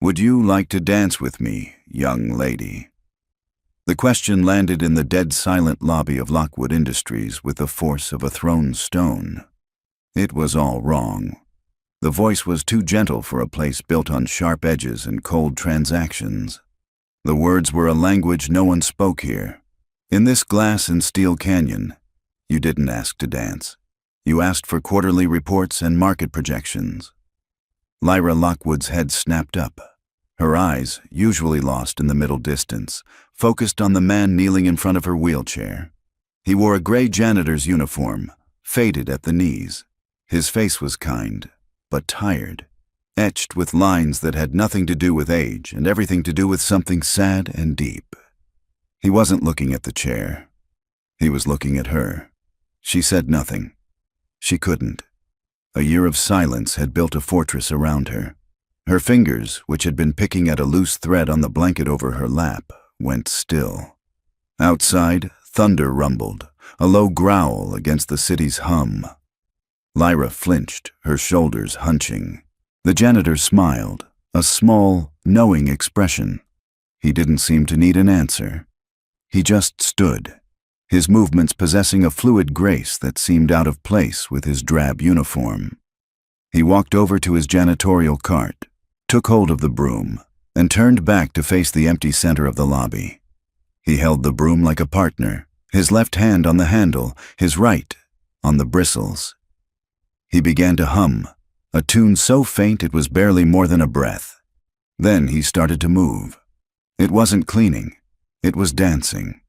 Would you like to dance with me, young lady? The question landed in the dead-silent lobby of Lockwood Industries with the force of a thrown stone. It was all wrong. The voice was too gentle for a place built on sharp edges and cold transactions. The words were a language no one spoke here. In this glass and steel canyon, you didn't ask to dance. You asked for quarterly reports and market projections. Lyra Lockwood's head snapped up. Her eyes, usually lost in the middle distance, focused on the man kneeling in front of her wheelchair. He wore a gray janitor's uniform, faded at the knees. His face was kind, but tired, etched with lines that had nothing to do with age and everything to do with something sad and deep. He wasn't looking at the chair. He was looking at her. She said nothing. She couldn't. A year of silence had built a fortress around her. Her fingers, which had been picking at a loose thread on the blanket over her lap, went still. Outside, thunder rumbled, a low growl against the city's hum. Lyra flinched, her shoulders hunching. The janitor smiled, a small, knowing expression. He didn't seem to need an answer. He just stood, his movements possessing a fluid grace that seemed out of place with his drab uniform. He walked over to his janitorial cart, took hold of the broom, and turned back to face the empty center of the lobby. He held the broom like a partner, his left hand on the handle, his right on the bristles. He began to hum, a tune so faint it was barely more than a breath. Then he started to move. It wasn't cleaning, it was dancing.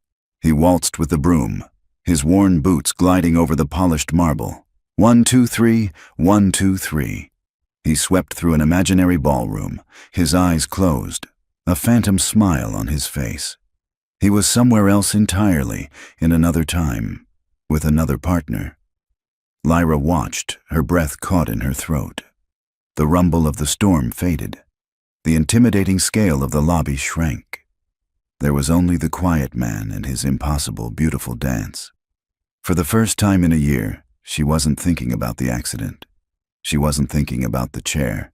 He waltzed with the broom, his worn boots gliding over the polished marble. 1, 2, 3, 1, 2, 3. He swept through an imaginary ballroom, his eyes closed, a phantom smile on his face. He was somewhere else entirely, in another time, with another partner. Lyra watched, her breath caught in her throat. The rumble of the storm faded. The intimidating scale of the lobby shrank. There was only the quiet man and his impossible, beautiful dance. For the first time in a year, she wasn't thinking about the accident. She wasn't thinking about the chair.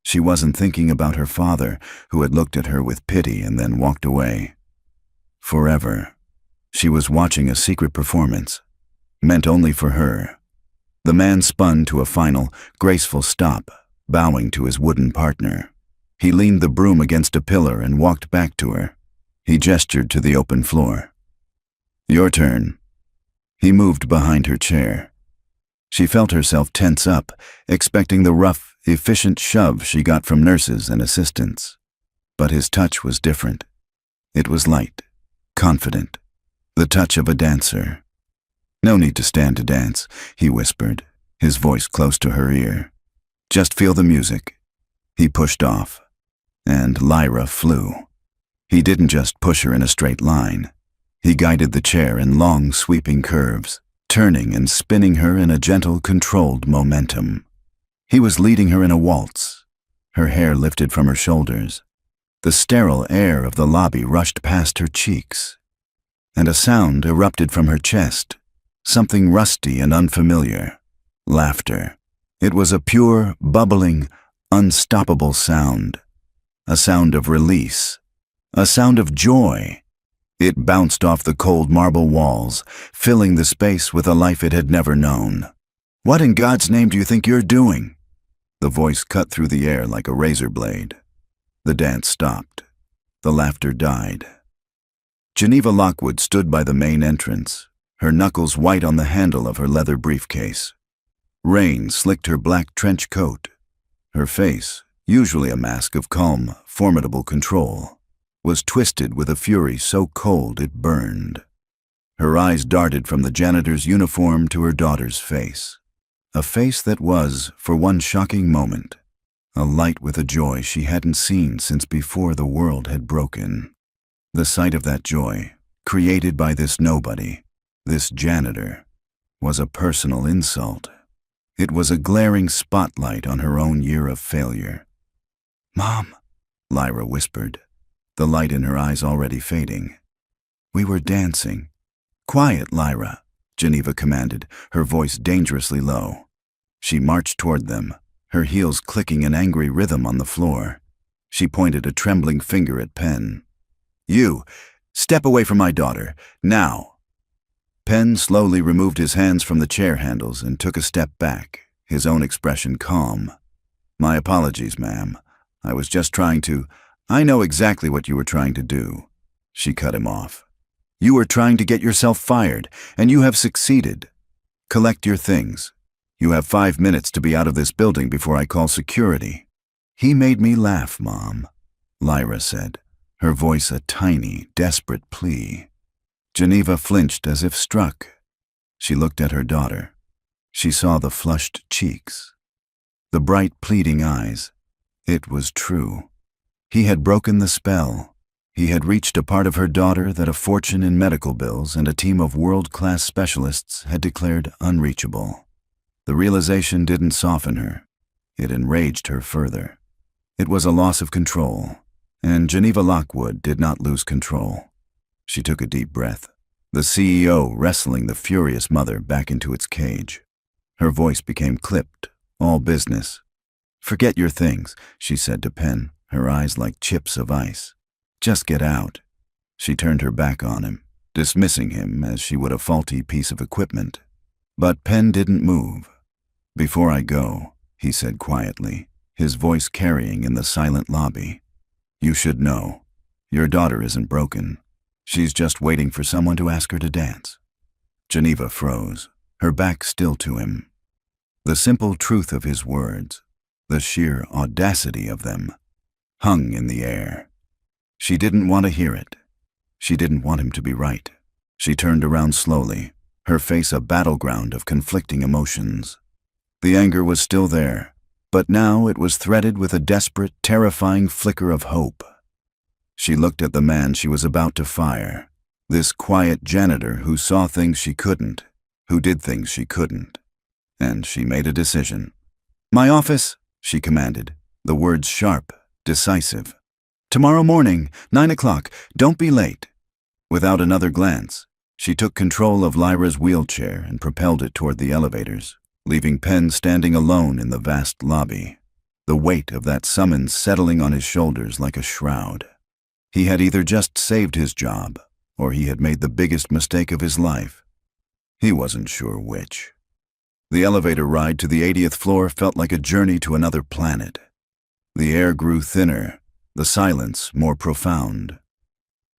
She wasn't thinking about her father, who had looked at her with pity and then walked away. Forever. She was watching a secret performance, meant only for her. The man spun to a final, graceful stop, bowing to his wooden partner. He leaned the broom against a pillar and walked back to her. He gestured to the open floor. "Your turn." He moved behind her chair. She felt herself tense up, expecting the rough, efficient shove she got from nurses and assistants. But his touch was different. It was light, confident, the touch of a dancer. "No need to stand to dance," he whispered, his voice close to her ear. "Just feel the music." He pushed off, and Lyra flew. He didn't just push her in a straight line. He guided the chair in long, sweeping curves, turning and spinning her in a gentle, controlled momentum. He was leading her in a waltz. Her hair lifted from her shoulders. The sterile air of the lobby rushed past her cheeks, and a sound erupted from her chest, something rusty and unfamiliar. Laughter. It was a pure, bubbling, unstoppable sound. A sound of release. A sound of joy. It bounced off the cold marble walls, filling the space with a life it had never known. "What in God's name do you think you're doing?" The voice cut through the air like a razor blade. The dance stopped. The laughter died. Geneva Lockwood stood by the main entrance, her knuckles white on the handle of her leather briefcase. Rain slicked her black trench coat. Her face, usually a mask of calm, formidable control, was twisted with a fury so cold it burned. Her eyes darted from the janitor's uniform to her daughter's face. A face that was, for one shocking moment, alight with a joy she hadn't seen since before the world had broken. The sight of that joy, created by this nobody, this janitor, was a personal insult. It was a glaring spotlight on her own year of failure. "Mom," Lyra whispered, the light in her eyes already fading. "We were dancing." "Quiet, Lyra," Geneva commanded, her voice dangerously low. She marched toward them, her heels clicking in angry rhythm on the floor. She pointed a trembling finger at Penn. "You, step away from my daughter, now." Penn slowly removed his hands from the chair handles and took a step back, his own expression calm. "My apologies, ma'am. I was just trying to—" "I know exactly what you were trying to do," she cut him off. "You were trying to get yourself fired, and you have succeeded. Collect your things. You have 5 minutes to be out of this building before I call security." "He made me laugh, Mom," Lyra said, her voice a tiny, desperate plea. Geneva flinched as if struck. She looked at her daughter. She saw the flushed cheeks, the bright, pleading eyes. It was true. He had broken the spell. He had reached a part of her daughter that a fortune in medical bills and a team of world-class specialists had declared unreachable. The realization didn't soften her. It enraged her further. It was a loss of control, and Geneva Lockwood did not lose control. She took a deep breath, the CEO wrestling the furious mother back into its cage. Her voice became clipped, all business. "Forget your things," she said to Penn, her eyes like chips of ice. "Just get out." She turned her back on him, dismissing him as she would a faulty piece of equipment. But Penn didn't move. "Before I go," he said quietly, his voice carrying in the silent lobby, "you should know, your daughter isn't broken. She's just waiting for someone to ask her to dance." Geneva froze, her back still to him. The simple truth of his words, the sheer audacity of them, hung in the air. She didn't want to hear it. She didn't want him to be right. She turned around slowly, her face a battleground of conflicting emotions. The anger was still there, but now it was threaded with a desperate, terrifying flicker of hope. She looked at the man she was about to fire, this quiet janitor who saw things she couldn't, who did things she couldn't. And she made a decision. "My office," she commanded, the words sharp, decisive. "Tomorrow morning, 9 o'clock, don't be late." Without another glance, she took control of Lyra's wheelchair and propelled it toward the elevators, leaving Penn standing alone in the vast lobby, the weight of that summons settling on his shoulders like a shroud. He had either just saved his job, or he had made the biggest mistake of his life. He wasn't sure which. The elevator ride to the 80th floor felt like a journey to another planet. The air grew thinner, the silence more profound.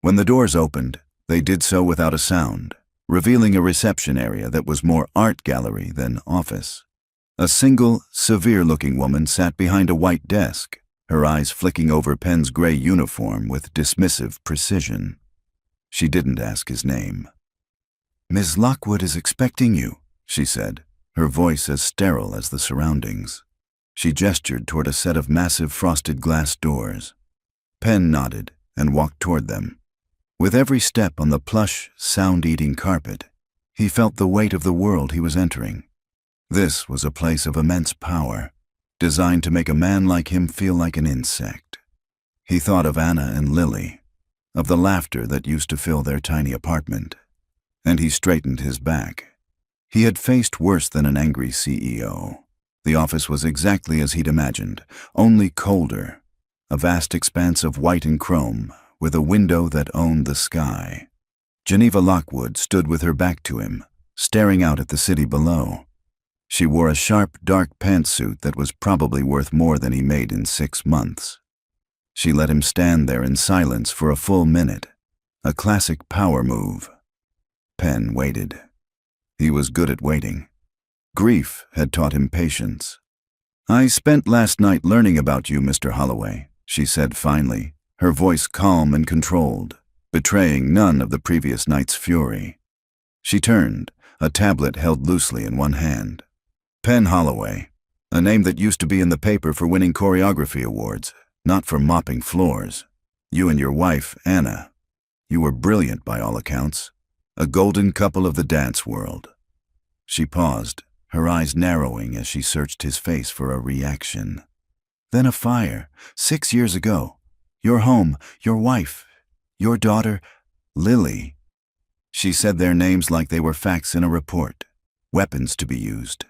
When the doors opened, they did so without a sound, revealing a reception area that was more art gallery than office. A single, severe-looking woman sat behind a white desk, her eyes flicking over Penn's gray uniform with dismissive precision. She didn't ask his name. "Ms. Lockwood is expecting you," she said, her voice as sterile as the surroundings. She gestured toward a set of massive frosted glass doors. Penn nodded and walked toward them. With every step on the plush, sound-eating carpet, he felt the weight of the world he was entering. This was a place of immense power, designed to make a man like him feel like an insect. He thought of Anna and Lily, of the laughter that used to fill their tiny apartment, and he straightened his back. He had faced worse than an angry CEO. The office was exactly as he'd imagined, only colder, a vast expanse of white and chrome, with a window that owned the sky. Geneva Lockwood stood with her back to him, staring out at the city below. She wore a sharp, dark pantsuit that was probably worth more than he made in 6 months. She let him stand there in silence for a full minute, a classic power move. Penn waited. He was good at waiting. Grief had taught him patience. "I spent last night learning about you, Mr. Holloway," she said finally, her voice calm and controlled, betraying none of the previous night's fury. She turned, a tablet held loosely in one hand. "Penn Holloway, a name that used to be in the paper for winning choreography awards, not for mopping floors. You and your wife, Anna. You were brilliant by all accounts. A golden couple of the dance world." She paused, her eyes narrowing as she searched his face for a reaction. "Then a fire, 6 years ago. Your home, your wife, your daughter, Lily." She said their names like they were facts in a report, weapons to be used.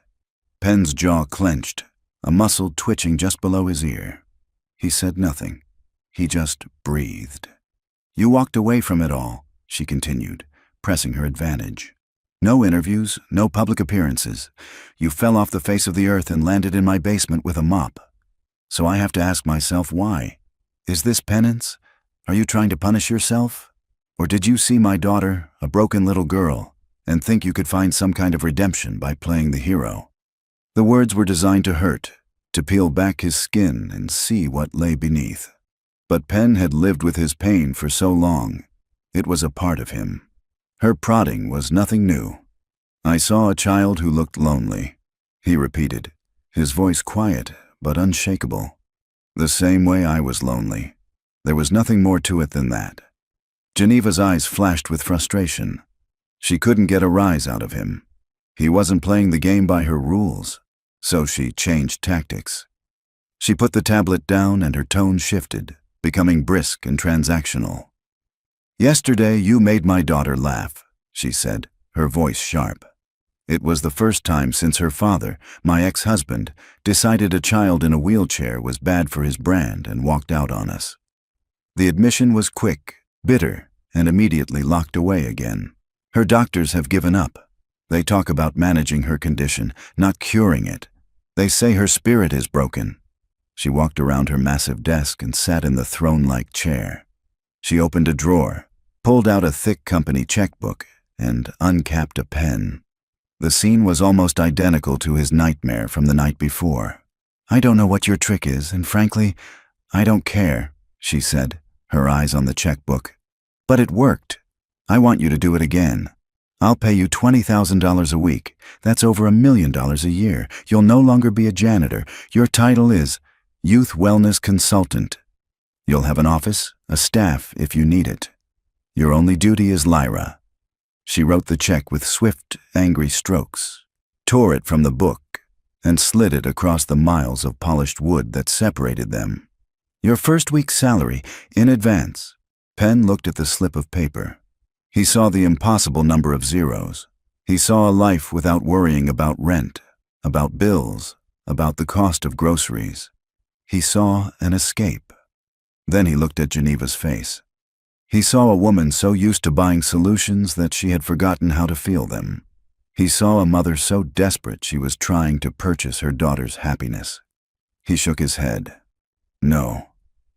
Penn's jaw clenched, a muscle twitching just below his ear. He said nothing, He just breathed. You walked away from it all, she continued, pressing her advantage. No interviews, no public appearances. You fell off the face of the earth and landed in my basement with a mop. So I have to ask myself why. Is this penance? Are you trying to punish yourself? Or did you see my daughter, a broken little girl, and think you could find some kind of redemption by playing the hero? The words were designed to hurt, to peel back his skin and see what lay beneath. But Penn had lived with his pain for so long. It was a part of him. Her prodding was nothing new. I saw a child who looked lonely, he repeated, his voice quiet but unshakable. The same way I was lonely. There was nothing more to it than that. Geneva's eyes flashed with frustration. She couldn't get a rise out of him. He wasn't playing the game by her rules, so she changed tactics. She put the tablet down and her tone shifted, becoming brisk and transactional. Yesterday you made my daughter laugh, she said, her voice sharp. It was the first time since her father, my ex-husband, decided a child in a wheelchair was bad for his brand and walked out on us. The admission was quick, bitter, and immediately locked away again. Her doctors have given up. They talk about managing her condition, not curing it. They say her spirit is broken. She walked around her massive desk and sat in the throne-like chair. She opened a drawer, pulled out a thick company checkbook, and uncapped a pen. The scene was almost identical to his nightmare from the night before. I don't know what your trick is, and frankly, I don't care, she said, her eyes on the checkbook. But it worked. I want you to do it again. I'll pay you $20,000 a week. That's over $1 million a year. You'll no longer be a janitor. Your title is Youth Wellness Consultant. You'll have an office, a staff if you need it. Your only duty is Lyra. She wrote the check with swift, angry strokes, tore it from the book, and slid it across the miles of polished wood that separated them. Your first week's salary, in advance. Penn looked at the slip of paper. He saw the impossible number of zeros. He saw a life without worrying about rent, about bills, about the cost of groceries. He saw an escape. Then he looked at Geneva's face. He saw a woman so used to buying solutions that she had forgotten how to feel them. He saw a mother so desperate she was trying to purchase her daughter's happiness. He shook his head. No,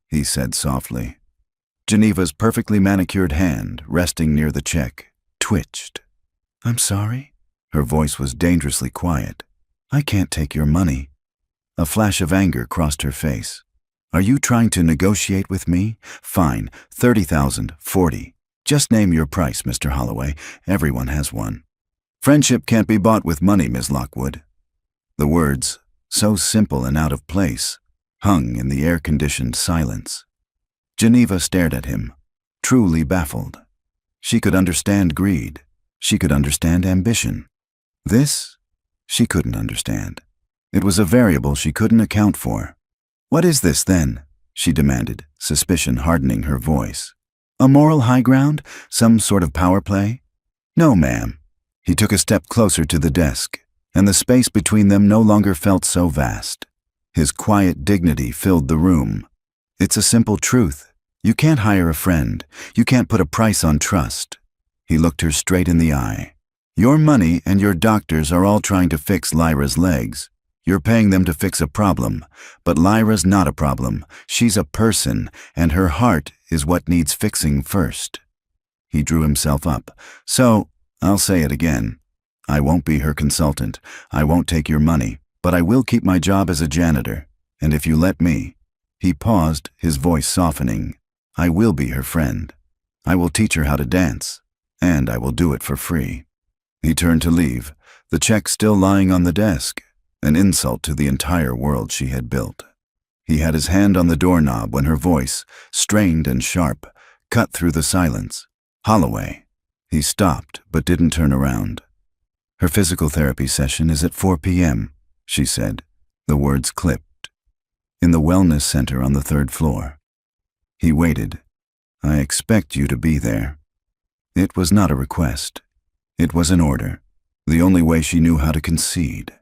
he said softly. Geneva's perfectly manicured hand, resting near the check, twitched. I'm sorry? Her voice was dangerously quiet. I can't take your money. A flash of anger crossed her face. Are you trying to negotiate with me? Fine, 30,000, 40. Just name your price, Mr. Holloway. Everyone has one. Friendship can't be bought with money, Ms. Lockwood. The words, so simple and out of place, hung in the air-conditioned silence. Geneva stared at him, truly baffled. She could understand greed. She could understand ambition. This, she couldn't understand. It was a variable she couldn't account for. What is this, then? She demanded, suspicion hardening her voice. A moral high ground? Some sort of power play? No, ma'am. He took a step closer to the desk, and the space between them no longer felt so vast. His quiet dignity filled the room. It's a simple truth. You can't hire a friend. You can't put a price on trust. He looked her straight in the eye. Your money and your doctors are all trying to fix Lyra's legs. You're paying them to fix a problem, but Lyra's not a problem. She's a person, and her heart is what needs fixing first. He drew himself up. So, I'll say it again. I won't be her consultant. I won't take your money, but I will keep my job as a janitor. And if you let me, he paused, his voice softening, I will be her friend. I will teach her how to dance, and I will do it for free. He turned to leave, the check still lying on the desk. An insult to the entire world she had built. He had his hand on the doorknob when her voice, strained and sharp, cut through the silence. Holloway. He stopped, but didn't turn around. Her physical therapy session is at 4 p.m., she said, the words clipped. In the wellness center on the 3rd floor. He waited. I expect you to be there. It was not a request. It was an order. The only way she knew how to concede.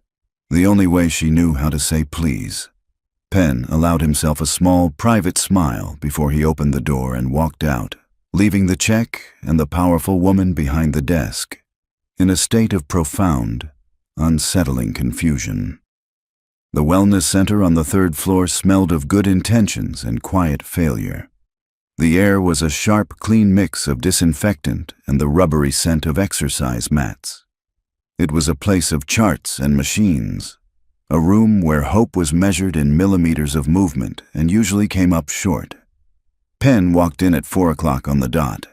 The only way she knew how to say please. Penn allowed himself a small, private smile before he opened the door and walked out, leaving the check and the powerful woman behind the desk, in a state of profound, unsettling confusion. The wellness center on the third floor smelled of good intentions and quiet failure. The air was a sharp, clean mix of disinfectant and the rubbery scent of exercise mats. It was a place of charts and machines, a room where hope was measured in millimeters of movement and usually came up short. Penn walked in at 4 o'clock on the dot.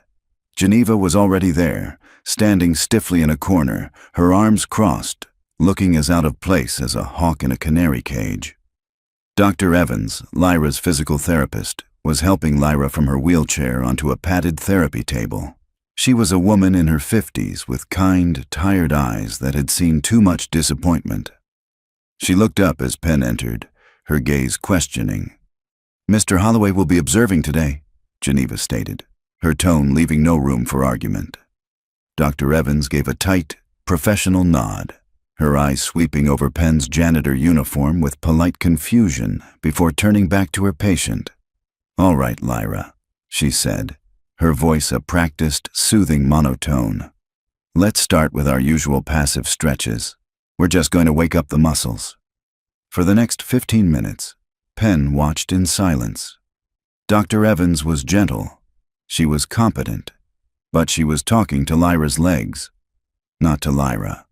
Geneva was already there, standing stiffly in a corner, her arms crossed, looking as out of place as a hawk in a canary cage. Dr. Evans, Lyra's physical therapist, was helping Lyra from her wheelchair onto a padded therapy table. She was a woman in her 50s with kind, tired eyes that had seen too much disappointment. She looked up as Penn entered, her gaze questioning. "Mr. Holloway will be observing today," Geneva stated, her tone leaving no room for argument. Dr. Evans gave a tight, professional nod, her eyes sweeping over Penn's janitor uniform with polite confusion before turning back to her patient. "All right, Lyra," she said, her voice a practiced, soothing monotone. "Let's start with our usual passive stretches. We're just going to wake up the muscles." For the next 15 minutes, Penn watched in silence. Dr. Evans was gentle. She was competent. But she was talking to Lyra's legs, not to Lyra.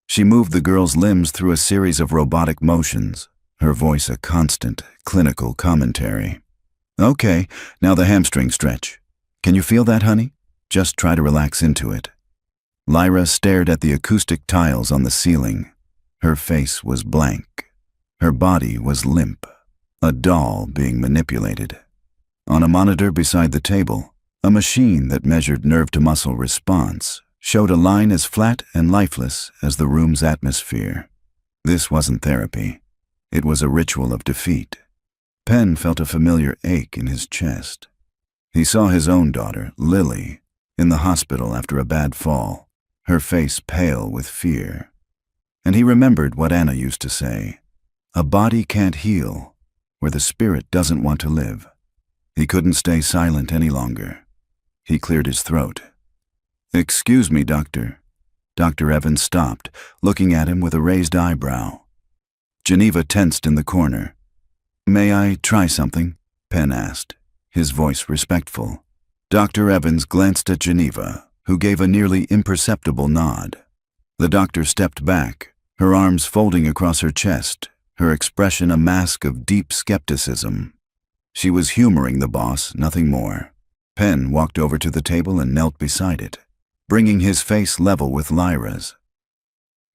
She moved the girl's limbs through a series of robotic motions, her voice a constant, clinical commentary. "Okay, now the hamstring stretch. Can you feel that, honey? Just try to relax into it." Lyra stared at the acoustic tiles on the ceiling. Her face was blank. Her body was limp, a doll being manipulated. On a monitor beside the table, a machine that measured nerve-to-muscle response showed a line as flat and lifeless as the room's atmosphere. This wasn't therapy. It was a ritual of defeat. Penn felt a familiar ache in his chest. He saw his own daughter, Lily, in the hospital after a bad fall, her face pale with fear. And he remembered what Anna used to say, "A body can't heal where the spirit doesn't want to live." He couldn't stay silent any longer. He cleared his throat. "Excuse me, doctor." Dr. Evans stopped, looking at him with a raised eyebrow. Geneva tensed in the corner. "May I try something?" Penn asked, his voice respectful. Dr. Evans glanced at Geneva, who gave a nearly imperceptible nod. The doctor stepped back, her arms folding across her chest, her expression a mask of deep skepticism. She was humoring the boss, nothing more. Penn walked over to the table and knelt beside it, bringing his face level with Lyra's.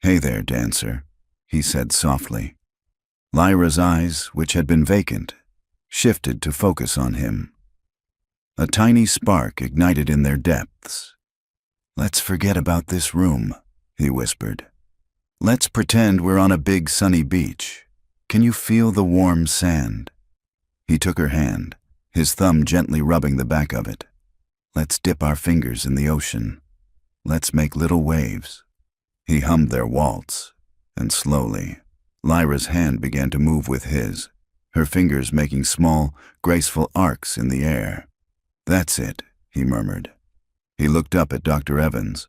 "Hey there, dancer," he said softly. Lyra's eyes, which had been vacant, shifted to focus on him. A tiny spark ignited in their depths. "Let's forget about this room," he whispered. "Let's pretend we're on a big sunny beach. Can you feel the warm sand?" He took her hand, his thumb gently rubbing the back of it. "Let's dip our fingers in the ocean. Let's make little waves." He hummed their waltz, and slowly, Lyra's hand began to move with his, her fingers making small, graceful arcs in the air. "That's it," he murmured. He looked up at Dr. Evans.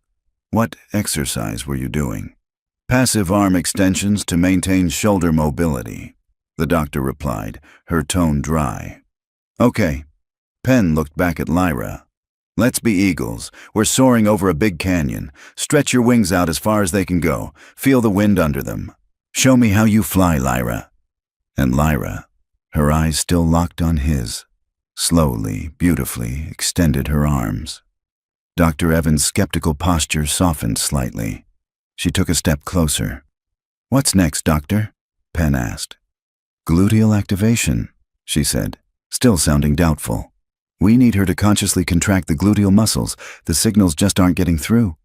"What exercise were you doing?" "Passive arm extensions to maintain shoulder mobility," the doctor replied, her tone dry. "Okay." Penn looked back at Lyra. "Let's be eagles. We're soaring over a big canyon. Stretch your wings out as far as they can go. Feel the wind under them. Show me how you fly, Lyra." And Lyra, her eyes still locked on his, slowly, beautifully extended her arms. Dr. Evans' skeptical posture softened slightly. She took a step closer. "What's next, doctor?" Penn asked. "Gluteal activation," she said, still sounding doubtful. "We need her to consciously contract the gluteal muscles. The signals just aren't getting through."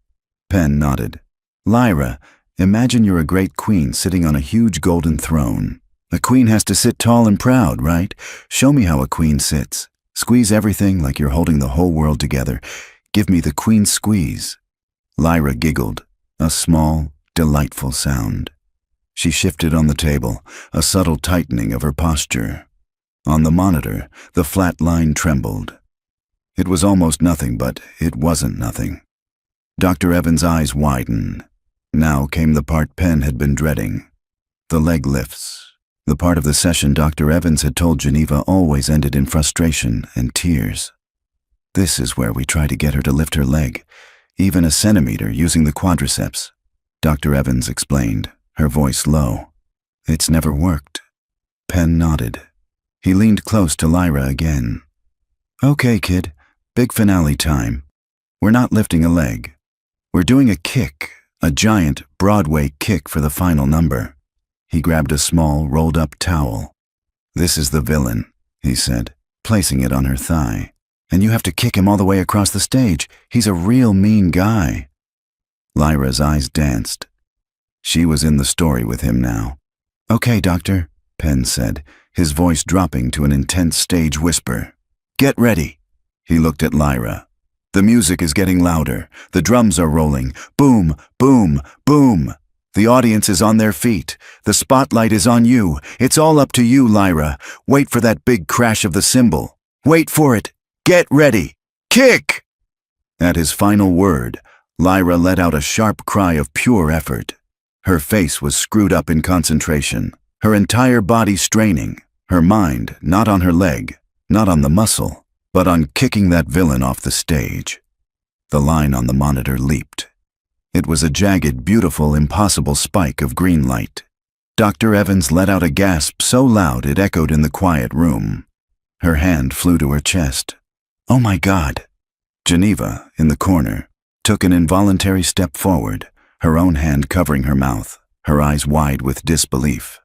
Penn nodded. "Lyra, imagine you're a great queen sitting on a huge golden throne. A queen has to sit tall and proud, right? Show me how a queen sits. Squeeze everything like you're holding the whole world together. Give me the queen squeeze." Lyra giggled, a small, delightful sound. She shifted on the table, a subtle tightening of her posture. On the monitor, the flat line trembled. It was almost nothing, but it wasn't nothing. Dr. Evans' eyes widened. Now came the part Penn had been dreading. The leg lifts. The part of the session Dr. Evans had told Geneva always ended in frustration and tears. This is where we try to get her to lift her leg, even a centimeter using the quadriceps, Dr. Evans explained, her voice low. It's never worked. Penn nodded. He leaned close to Lyra again. Okay, kid, big finale time. We're not lifting a leg. We're doing a kick, a giant Broadway kick for the final number. He grabbed a small, rolled-up towel. This is the villain, he said, placing it on her thigh. And you have to kick him all the way across the stage. He's a real mean guy. Lyra's eyes danced. She was in the story with him now. Okay, doctor, Penn said, his voice dropping to an intense stage whisper. Get ready. He looked at Lyra. The music is getting louder. The drums are rolling. Boom, boom, boom. The audience is on their feet. The spotlight is on you. It's all up to you, Lyra. Wait for that big crash of the cymbal. Wait for it. Get ready. Kick! At his final word, Lyra let out a sharp cry of pure effort. Her face was screwed up in concentration, her entire body straining, her mind not on her leg, not on the muscle, but on kicking that villain off the stage. The line on the monitor leaped. It was a jagged, beautiful, impossible spike of green light. Dr. Evans let out a gasp so loud it echoed in the quiet room. Her hand flew to her chest. Oh my God! Geneva, in the corner, took an involuntary step forward, her own hand covering her mouth, her eyes wide with disbelief.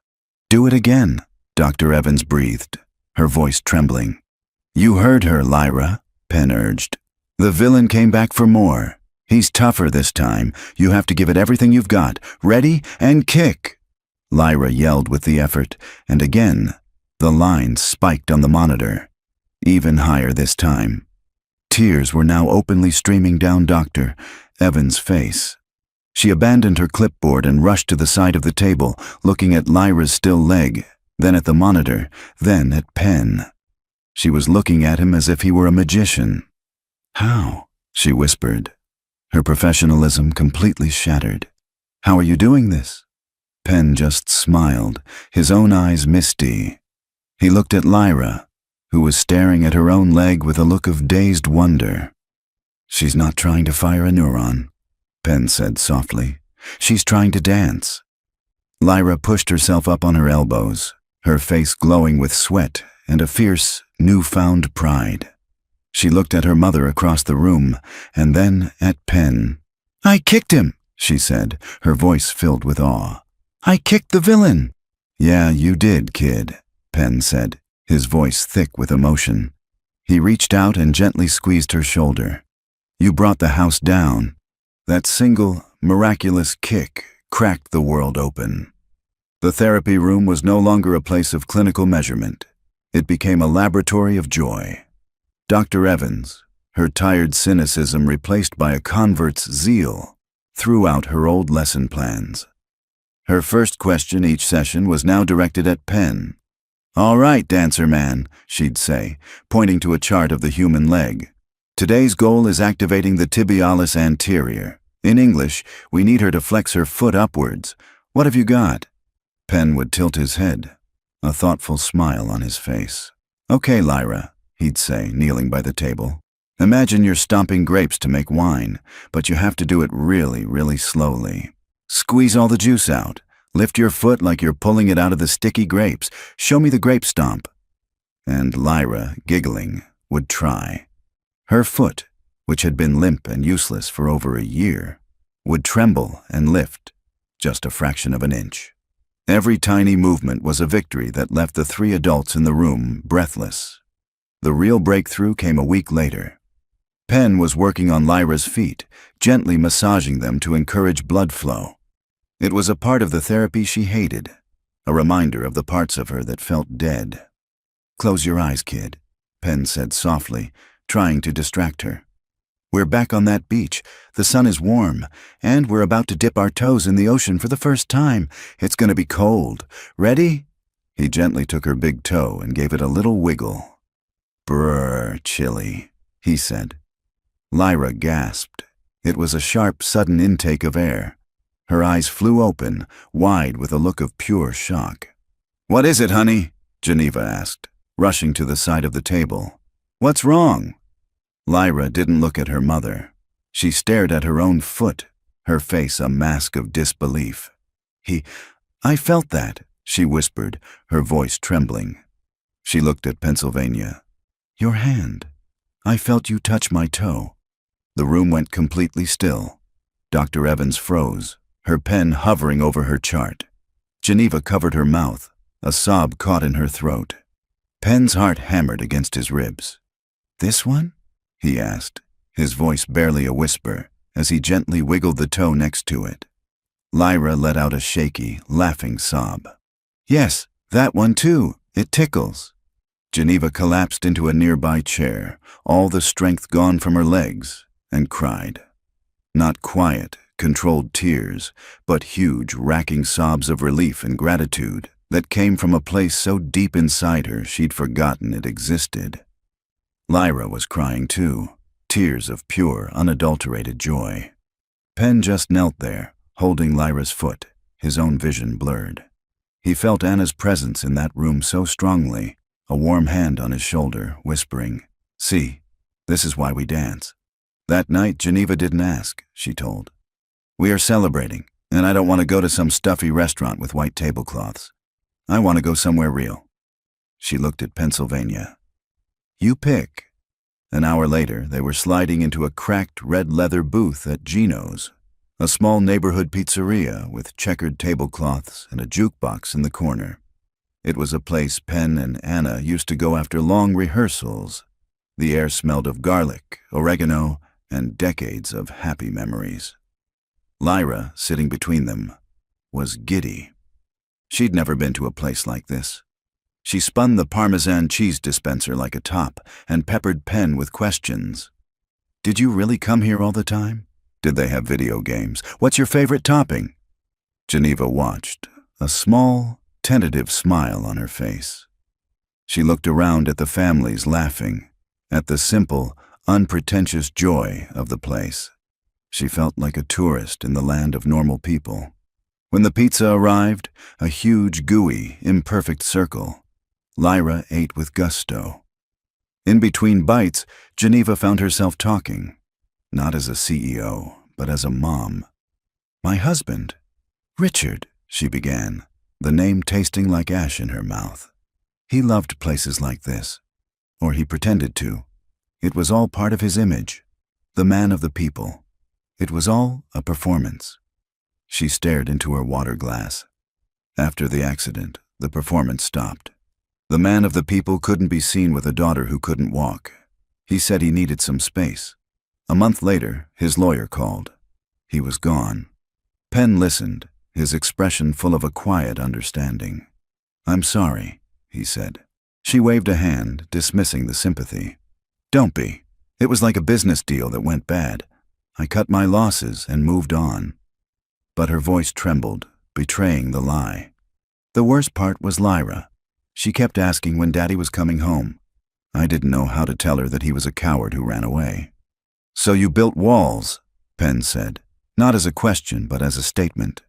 Do it again, Dr. Evans breathed, her voice trembling. You heard her, Lyra, Penn urged. The villain came back for more. He's tougher this time. You have to give it everything you've got. Ready and kick! Lyra yelled with the effort, and again, the line spiked on the monitor. Even higher this time. Tears were now openly streaming down Dr. Evans' face. She abandoned her clipboard and rushed to the side of the table, looking at Lyra's still leg, then at the monitor, then at Penn. She was looking at him as if he were a magician. How? She whispered, her professionalism completely shattered. How are you doing this? Penn just smiled, his own eyes misty. He looked at Lyra, who was staring at her own leg with a look of dazed wonder. She's not trying to fire a neuron, Penn said softly. She's trying to dance. Lyra pushed herself up on her elbows, her face glowing with sweat and a fierce, newfound pride. She looked at her mother across the room, and then at Penn. I kicked him, she said, her voice filled with awe. I kicked the villain. Yeah, you did, kid, Penn said, his voice thick with emotion. He reached out and gently squeezed her shoulder. You brought the house down. That single, miraculous kick cracked the world open. The therapy room was no longer a place of clinical measurement. It became a laboratory of joy. Dr. Evans, her tired cynicism replaced by a convert's zeal, threw out her old lesson plans. Her first question each session was now directed at Penn. All right, dancer man, she'd say, pointing to a chart of the human leg. Today's goal is activating the tibialis anterior. In English, we need her to flex her foot upwards. What have you got? Penn would tilt his head, a thoughtful smile on his face. Okay, Lyra, he'd say, kneeling by the table. Imagine you're stomping grapes to make wine, but you have to do it really, really slowly. Squeeze all the juice out. Lift your foot like you're pulling it out of the sticky grapes. Show me the grape stomp. And Lyra, giggling, would try. Her foot, which had been limp and useless for over a year, would tremble and lift, just a fraction of an inch. Every tiny movement was a victory that left the three adults in the room breathless. The real breakthrough came a week later. Penn was working on Lyra's feet, gently massaging them to encourage blood flow. It was a part of the therapy she hated, a reminder of the parts of her that felt dead. Close your eyes, kid, Penn said softly, trying to distract her. We're back on that beach. The sun is warm, and we're about to dip our toes in the ocean for the first time. It's going to be cold. Ready?" He gently took her big toe and gave it a little wiggle. "Brr, chilly," he said. Lyra gasped. It was a sharp, sudden intake of air. Her eyes flew open, wide with a look of pure shock. "What is it, honey?" Geneva asked, rushing to the side of the table. "What's wrong?" Lyra didn't look at her mother. She stared at her own foot, her face a mask of disbelief. I felt that," she whispered, her voice trembling. She looked at Pennsylvania. "Your hand. I felt you touch my toe." The room went completely still. Dr. Evans froze, her pen hovering over her chart. Geneva covered her mouth, a sob caught in her throat. Penn's heart hammered against his ribs. "This one?" he asked, his voice barely a whisper, as he gently wiggled the toe next to it. Lyra let out a shaky, laughing sob. "Yes, that one too. It tickles." Geneva collapsed into a nearby chair, all the strength gone from her legs, and cried. Not quiet, controlled tears, but huge, racking sobs of relief and gratitude that came from a place so deep inside her she'd forgotten it existed. Lyra was crying too, tears of pure, unadulterated joy. Penn just knelt there, holding Lyra's foot, his own vision blurred. He felt Anna's presence in that room so strongly, a warm hand on his shoulder, whispering, "See, this is why we dance." That night, Geneva didn't ask, she told. "We are celebrating, and I don't want to go to some stuffy restaurant with white tablecloths. I want to go somewhere real." She looked at Pennsylvania. "You pick." An hour later, they were sliding into a cracked red leather booth at Gino's, a small neighborhood pizzeria with checkered tablecloths and a jukebox in the corner. It was a place Penn and Anna used to go after long rehearsals. The air smelled of garlic, oregano, and decades of happy memories. Lyra, sitting between them, was giddy. She'd never been to a place like this. She spun the Parmesan cheese dispenser like a top and peppered Penn with questions. "Did you really come here all the time? Did they have video games? What's your favorite topping?" Geneva watched, a small, tentative smile on her face. She looked around at the families laughing, at the simple, unpretentious joy of the place. She felt like a tourist in the land of normal people. When the pizza arrived, a huge, gooey, imperfect circle, Lyra ate with gusto. In between bites, Geneva found herself talking, not as a CEO, but as a mom. "My husband, Richard," she began, the name tasting like ash in her mouth. "He loved places like this, or he pretended to. It was all part of his image, the man of the people. It was all a performance." She stared into her water glass. After the accident, the performance stopped. The man of the people couldn't be seen with a daughter who couldn't walk. He said he needed some space. A month later, his lawyer called. He was gone. Penn listened, his expression full of a quiet understanding. "I'm sorry," he said. She waved a hand, dismissing the sympathy. "Don't be. It was like a business deal that went bad. I cut my losses and moved on." But her voice trembled, betraying the lie. The worst part was Lyra. She kept asking when Daddy was coming home. I didn't know how to tell her that he was a coward who ran away. "So you built walls," Penn said, not as a question but as a statement.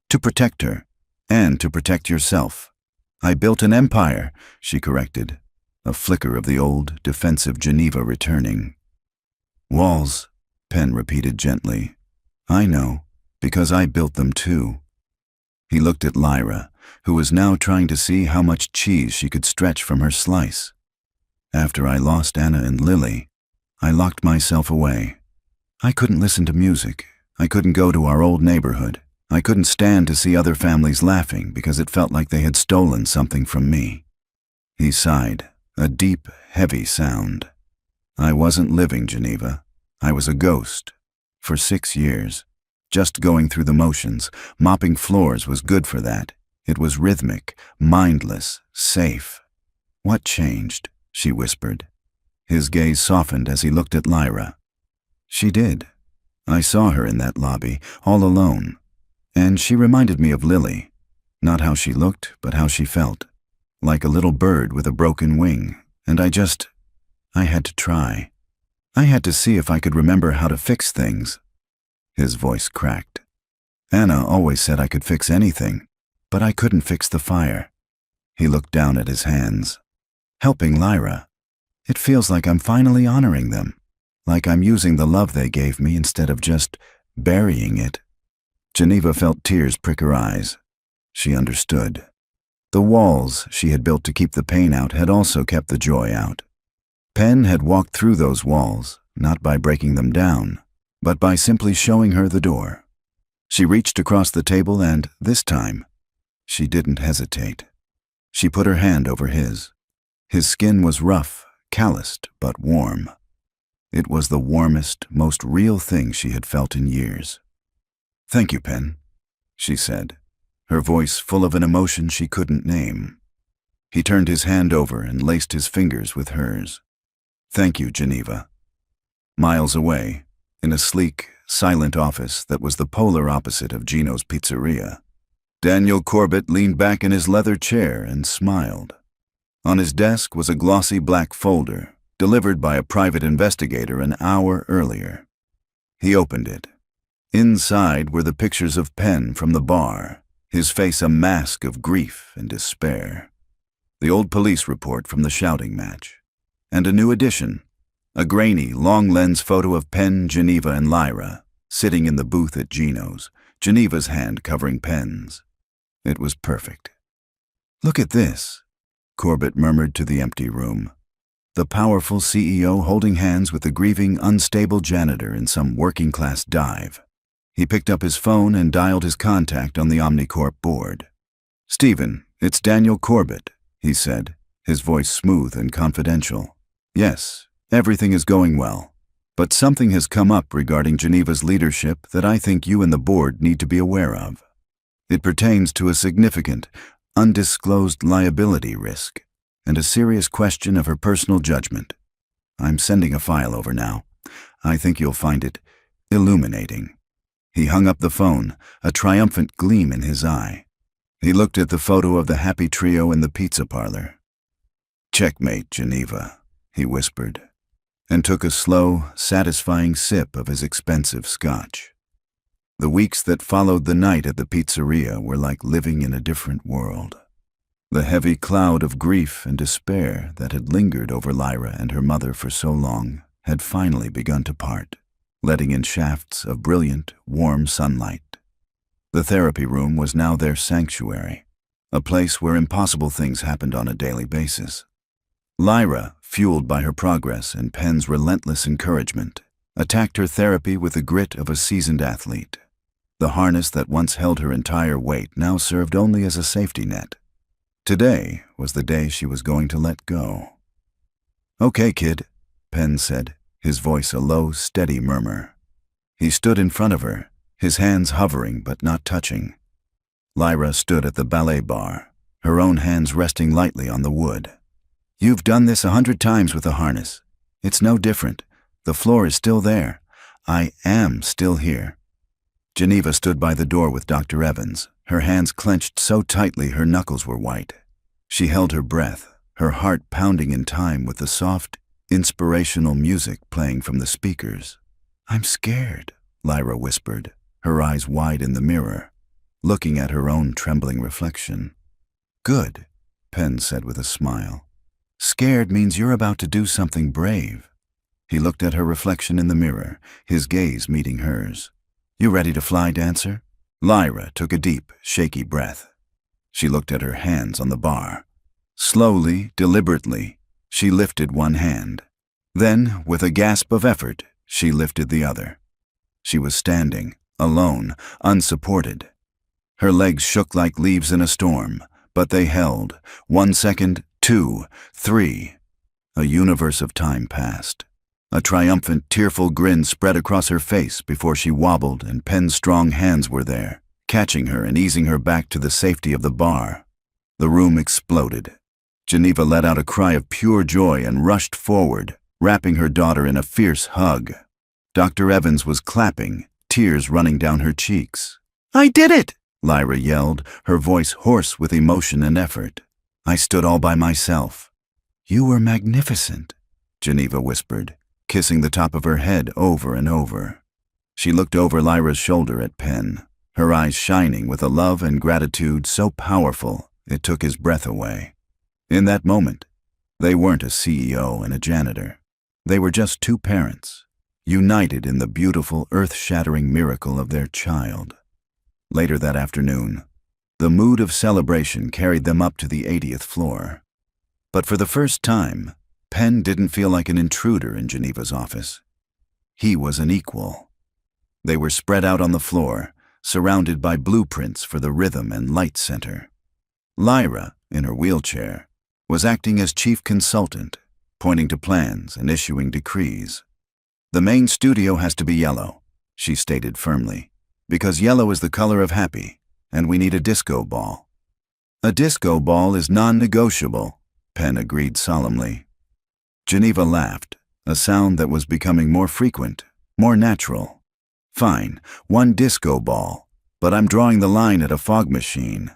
"To protect her, and to protect yourself." "I built an empire," she corrected, a flicker of the old, defensive Geneva returning. "Walls," Penn repeated gently. "I know, because I built them too." He looked at Lyra, who was now trying to see how much cheese she could stretch from her slice. "After I lost Anna and Lily, I locked myself away. I couldn't listen to music. I couldn't go to our old neighborhood. I couldn't stand to see other families laughing because it felt like they had stolen something from me." He sighed, a deep, heavy sound. "I wasn't living, Geneva. I was a ghost. For 6 years. Just going through the motions. Mopping floors was good for that. It was rhythmic, mindless, safe." "What changed?" she whispered. His gaze softened as he looked at Lyra. She did. I saw her in that lobby, all alone. And she reminded me of Lily. Not how she looked, but how she felt. Like a little bird with a broken wing. And I had to try. I had to see if I could remember how to fix things. His voice cracked. Anna always said I could fix anything, but I couldn't fix the fire. He looked down at his hands. Helping Lyra. It feels like I'm finally honoring them. Like I'm using the love they gave me instead of just burying it. Geneva felt tears prick her eyes. She understood. The walls she had built to keep the pain out had also kept the joy out. Penn had walked through those walls, not by breaking them down, but by simply showing her the door. She reached across the table and, this time, she didn't hesitate. She put her hand over his. His skin was rough, calloused, but warm. It was the warmest, most real thing she had felt in years. "Thank you, Penn," she said, her voice full of an emotion she couldn't name. He turned his hand over and laced his fingers with hers. "Thank you, Geneva." Miles away, in a sleek, silent office that was the polar opposite of Gino's pizzeria, Daniel Corbett leaned back in his leather chair and smiled. On his desk was a glossy black folder, delivered by a private investigator an hour earlier. He opened it. Inside were the pictures of Penn from the bar, his face a mask of grief and despair. The old police report from the shouting match. And a new addition, a grainy, long-lens photo of Penn, Geneva, and Lyra, sitting in the booth at Gino's, Geneva's hand covering Penn's. It was perfect. "Look at this," Corbett murmured to the empty room. The powerful CEO holding hands with the grieving, unstable janitor in some working-class dive. He picked up his phone and dialed his contact on the Omnicorp board. "Stephen, it's Daniel Corbett," he said, his voice smooth and confidential. "Yes, everything is going well, but something has come up regarding Geneva's leadership that I think you and the board need to be aware of. It pertains to a significant, undisclosed liability risk, and a serious question of her personal judgment. I'm sending a file over now. I think you'll find it illuminating." He hung up the phone, a triumphant gleam in his eye. He looked at the photo of the happy trio in the pizza parlor. "Checkmate, Geneva," he whispered, and took a slow, satisfying sip of his expensive scotch. The weeks that followed the night at the pizzeria were like living in a different world. The heavy cloud of grief and despair that had lingered over Lyra and her mother for so long had finally begun to part, letting in shafts of brilliant, warm sunlight. The therapy room was now their sanctuary, a place where impossible things happened on a daily basis. Lyra, fueled by her progress and Penn's relentless encouragement, attacked her therapy with the grit of a seasoned athlete. The harness that once held her entire weight now served only as a safety net. Today was the day she was going to let go. "Okay, kid," Penn said, his voice a low, steady murmur. He stood in front of her, his hands hovering but not touching. Lyra stood at the ballet bar, her own hands resting lightly on the wood. "You've done this 100 times with a harness. It's no different. The floor is still there. I am still here." Geneva stood by the door with Dr. Evans, her hands clenched so tightly her knuckles were white. She held her breath, her heart pounding in time with the soft, inspirational music playing from the speakers. "I'm scared," Lyra whispered, her eyes wide in the mirror, looking at her own trembling reflection. "Good," Penn said with a smile. "Scared means you're about to do something brave." He looked at her reflection in the mirror, his gaze meeting hers. "You ready to fly, dancer?" Lyra took a deep, shaky breath. She looked at her hands on the bar. Slowly, deliberately, she lifted one hand. Then, with a gasp of effort, she lifted the other. She was standing, alone, unsupported. Her legs shook like leaves in a storm, but they held. 1 second, 2, 3. A universe of time passed. A triumphant, tearful grin spread across her face before she wobbled and Penn's strong hands were there, catching her and easing her back to the safety of the bar. The room exploded. Geneva let out a cry of pure joy and rushed forward, wrapping her daughter in a fierce hug. Dr. Evans was clapping, tears running down her cheeks. "I did it!" Lyra yelled, her voice hoarse with emotion and effort. "I stood all by myself." "You were magnificent," Geneva whispered, kissing the top of her head over and over. She looked over Lyra's shoulder at Penn, her eyes shining with a love and gratitude so powerful it took his breath away. In that moment, they weren't a CEO and a janitor. They were just two parents, united in the beautiful, earth-shattering miracle of their child. Later that afternoon, the mood of celebration carried them up to the 80th floor. But for the first time, Penn didn't feel like an intruder in Geneva's office. He was an equal. They were spread out on the floor, surrounded by blueprints for the Rhythm and Light Center. Lyra, in her wheelchair, was acting as chief consultant, pointing to plans and issuing decrees. "The main studio has to be yellow," she stated firmly, "because yellow is the color of happy, and we need a disco ball." "A disco ball is non-negotiable," Penn agreed solemnly. Geneva laughed, a sound that was becoming more frequent, more natural. "Fine, one disco ball, but I'm drawing the line at a fog machine."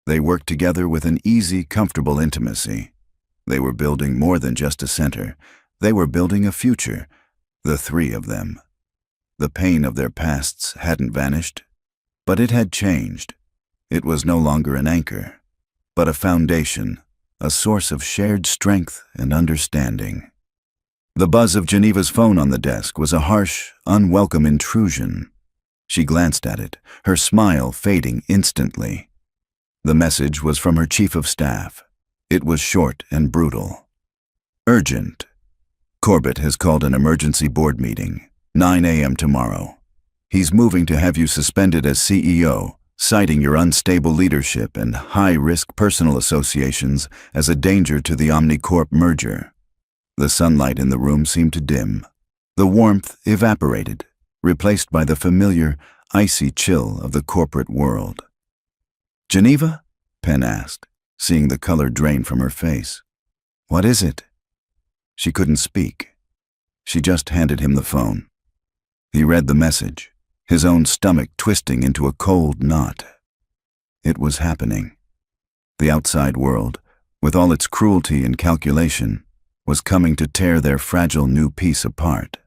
They worked together with an easy, comfortable intimacy. They were building more than just a center. They were building a future, the three of them. The pain of their pasts hadn't vanished, but it had changed. It was no longer an anchor, but a foundation, a source of shared strength and understanding. The buzz of Geneva's phone on the desk was a harsh, unwelcome intrusion. She glanced at it, her smile fading instantly. The message was from her chief of staff. It was short and brutal. "Urgent. Corbett has called an emergency board meeting, 9 a.m. tomorrow. He's moving to have you suspended as CEO, citing your unstable leadership and high-risk personal associations as a danger to the OmniCorp merger." The sunlight in the room seemed to dim. The warmth evaporated, replaced by the familiar, icy chill of the corporate world. "Geneva?" Penn asked, seeing the color drain from her face. "What is it?" She couldn't speak. She just handed him the phone. He read the message, his own stomach twisting into a cold knot. It was happening. The outside world, with all its cruelty and calculation, was coming to tear their fragile new peace apart.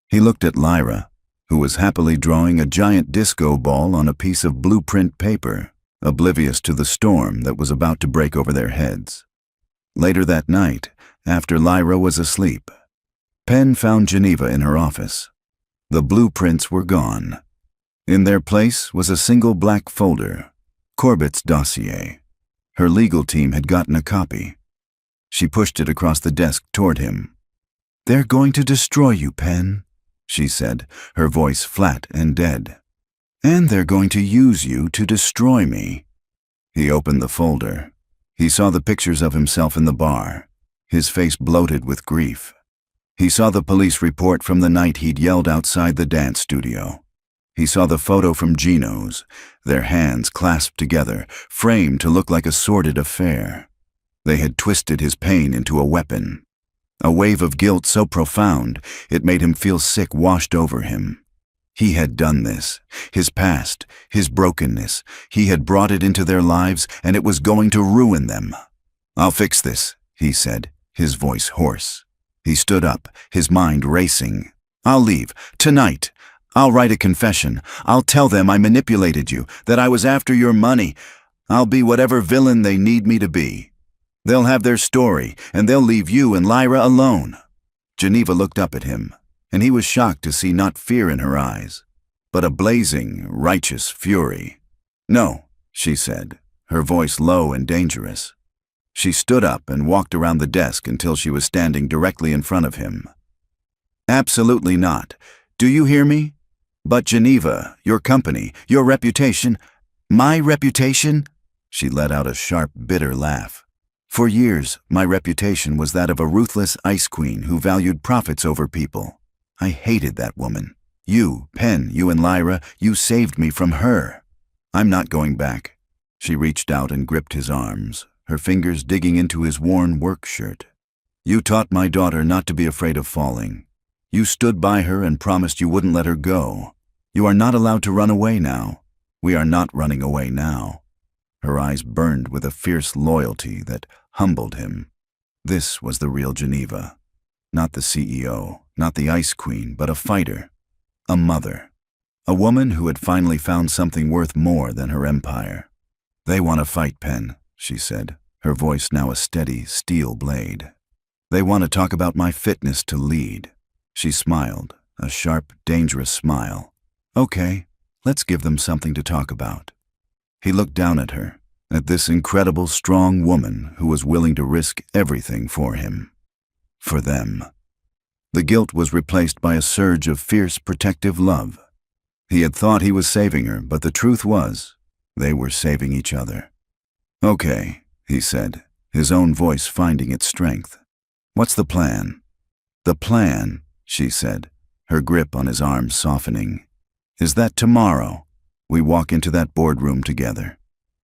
He looked at Lyra, who was happily drawing a giant disco ball on a piece of blueprint paper, oblivious to the storm that was about to break over their heads. Later that night, after Lyra was asleep, Penn found Geneva in her office. The blueprints were gone. In their place was a single black folder, Corbett's dossier. Her legal team had gotten a copy. She pushed it across the desk toward him. "They're going to destroy you, Penn," she said, her voice flat and dead. "And they're going to use you to destroy me." He opened the folder. He saw the pictures of himself in the bar, his face bloated with grief. He saw the police report from the night he'd yelled outside the dance studio. He saw the photo from Gino's, their hands clasped together, framed to look like a sordid affair. They had twisted his pain into a weapon. A wave of guilt so profound, it made him feel sick washed over him. He had done this. His past, his brokenness, he had brought it into their lives, and it was going to ruin them. "I'll fix this," he said, his voice hoarse. He stood up, his mind racing. "I'll leave. Tonight. I'll write a confession. I'll tell them I manipulated you, that I was after your money. I'll be whatever villain they need me to be. They'll have their story, and they'll leave you and Lyra alone." Geneva looked up at him, and he was shocked to see not fear in her eyes, but a blazing, righteous fury. "No," she said, her voice low and dangerous. She stood up and walked around the desk until she was standing directly in front of him. "Absolutely not. Do you hear me? But Geneva, your company, your reputation—" "My reputation?" She let out a sharp, bitter laugh. "For years, my reputation was that of a ruthless ice queen who valued profits over people. I hated that woman. You, Penn, you and Lyra, you saved me from her. I'm not going back." She reached out and gripped his arms, her fingers digging into his worn work shirt. "You taught my daughter not to be afraid of falling. You stood by her and promised you wouldn't let her go. You are not allowed to run away now. We are not running away now." Her eyes burned with a fierce loyalty that humbled him. This was the real Geneva. Not the CEO, not the Ice Queen, but a fighter, a mother, a woman who had finally found something worth more than her empire. "They want to fight, Penn," she said, her voice now a steady steel blade. "They want to talk about my fitness to lead." She smiled, a sharp, dangerous smile. "Okay, let's give them something to talk about." He looked down at her, at this incredible, strong woman who was willing to risk everything for him. For them. The guilt was replaced by a surge of fierce, protective love. He had thought he was saving her, but the truth was, they were saving each other. "Okay," he said, his own voice finding its strength. "What's the plan?" "The plan," she said, her grip on his arm softening, "is that tomorrow we walk into that boardroom together,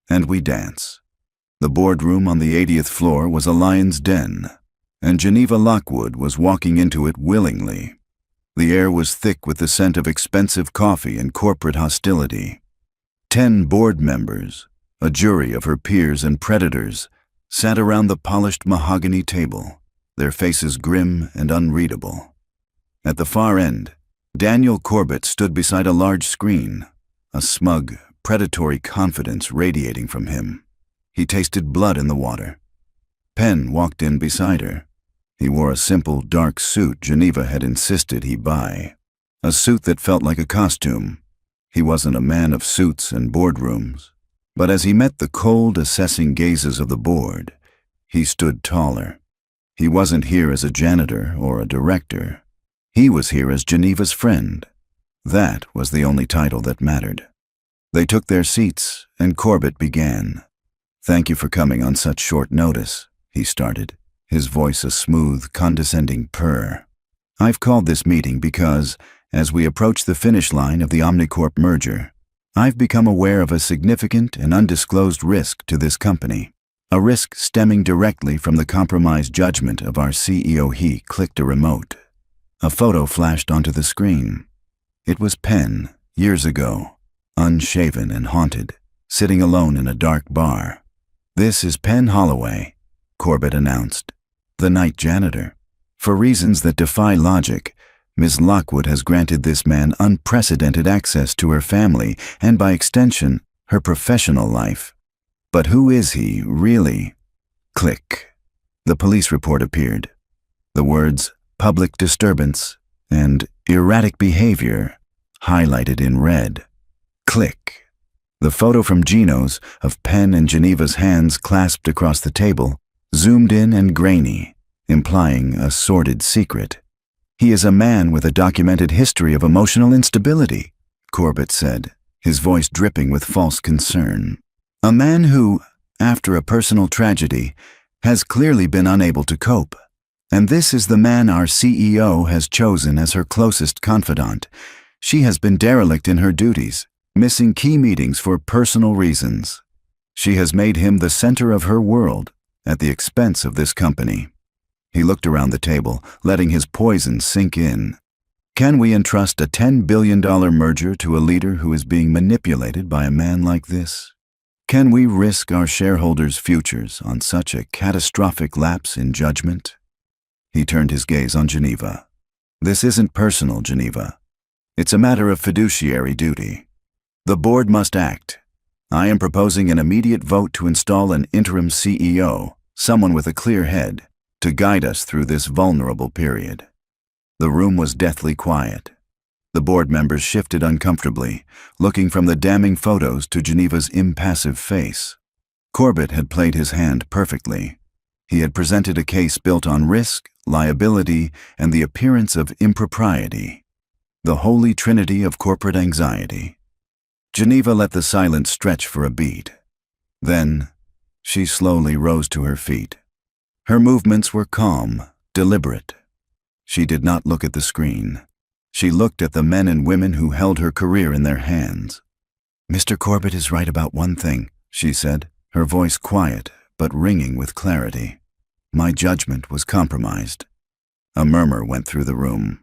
and we dance." The boardroom on the 80th floor was a lion's den, and Geneva Lockwood was walking into it willingly. The air was thick with the scent of expensive coffee and corporate hostility. 10 board members, a jury of her peers and predators, sat around the polished mahogany table, their faces grim and unreadable. At the far end, Daniel Corbett stood beside a large screen, a smug, predatory confidence radiating from him. He tasted blood in the water. Penn walked in beside her. He wore a simple, dark suit Geneva had insisted he buy, a suit that felt like a costume. He wasn't a man of suits and boardrooms, but as he met the cold, assessing gazes of the board, he stood taller. He wasn't here as a janitor or a director. He was here as Geneva's friend. That was the only title that mattered. They took their seats, and Corbett began. "Thank you for coming on such short notice," he started, his voice a smooth, condescending purr. "I've called this meeting because, as we approach the finish line of the Omnicorp merger, I've become aware of a significant and undisclosed risk to this company. A risk stemming directly from the compromised judgment of our CEO." He clicked a remote. A photo flashed onto the screen. It was Penn, years ago, unshaven and haunted, sitting alone in a dark bar. "This is Penn Holloway," Corbett announced, "the night janitor. For reasons that defy logic, Ms. Lockwood has granted this man unprecedented access to her family and, by extension, her professional life. But who is he, really?" Click. The police report appeared. The words "public disturbance" and "erratic behavior" highlighted in red. Click. The photo from Gino's of Penn and Geneva's hands clasped across the table zoomed in and grainy, implying a sordid secret. "He is a man with a documented history of emotional instability," Corbett said, his voice dripping with false concern. "A man who, after a personal tragedy, has clearly been unable to cope. And this is the man our CEO has chosen as her closest confidant. She has been derelict in her duties, missing key meetings for personal reasons. She has made him the center of her world, at the expense of this company." He looked around the table, letting his poison sink in. "Can we entrust a $10 billion merger to a leader who is being manipulated by a man like this? Can we risk our shareholders' futures on such a catastrophic lapse in judgment?" He turned his gaze on Geneva. "This isn't personal, Geneva. It's a matter of fiduciary duty. The board must act. I am proposing an immediate vote to install an interim CEO, someone with a clear head, to guide us through this vulnerable period." The room was deathly quiet. The board members shifted uncomfortably, looking from the damning photos to Geneva's impassive face. Corbett had played his hand perfectly. He had presented a case built on risk, liability, and the appearance of impropriety. The holy trinity of corporate anxiety. Geneva let the silence stretch for a beat. Then, she slowly rose to her feet. Her movements were calm, deliberate. She did not look at the screen. She looked at the men and women who held her career in their hands. "Mr. Corbett is right about one thing," she said, her voice quiet but ringing with clarity. "My judgment was compromised." A murmur went through the room.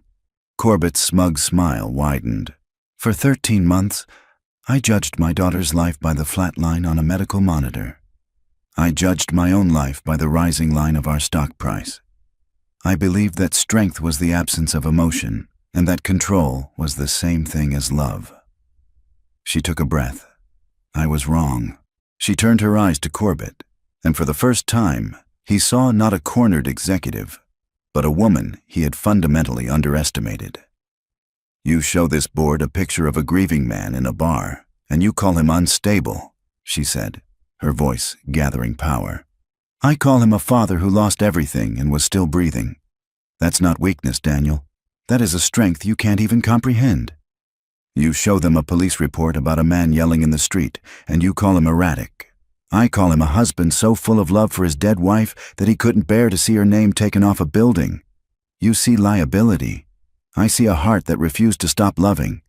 Corbett's smug smile widened. For 13 months, I judged my daughter's life by the flat line on a medical monitor. I judged my own life by the rising line of our stock price. I believed that strength was the absence of emotion, and that control was the same thing as love. She took a breath. I was wrong. She turned her eyes to Corbett, and for the first time, he saw not a cornered executive, but a woman he had fundamentally underestimated. You show this board a picture of a grieving man in a bar, and you call him unstable, she said, her voice gathering power. I call him a father who lost everything and was still breathing. That's not weakness, Daniel. That is a strength you can't even comprehend. You show them a police report about a man yelling in the street, and you call him erratic. I call him a husband so full of love for his dead wife that he couldn't bear to see her name taken off a building. You see liability. I see a heart that refused to stop loving.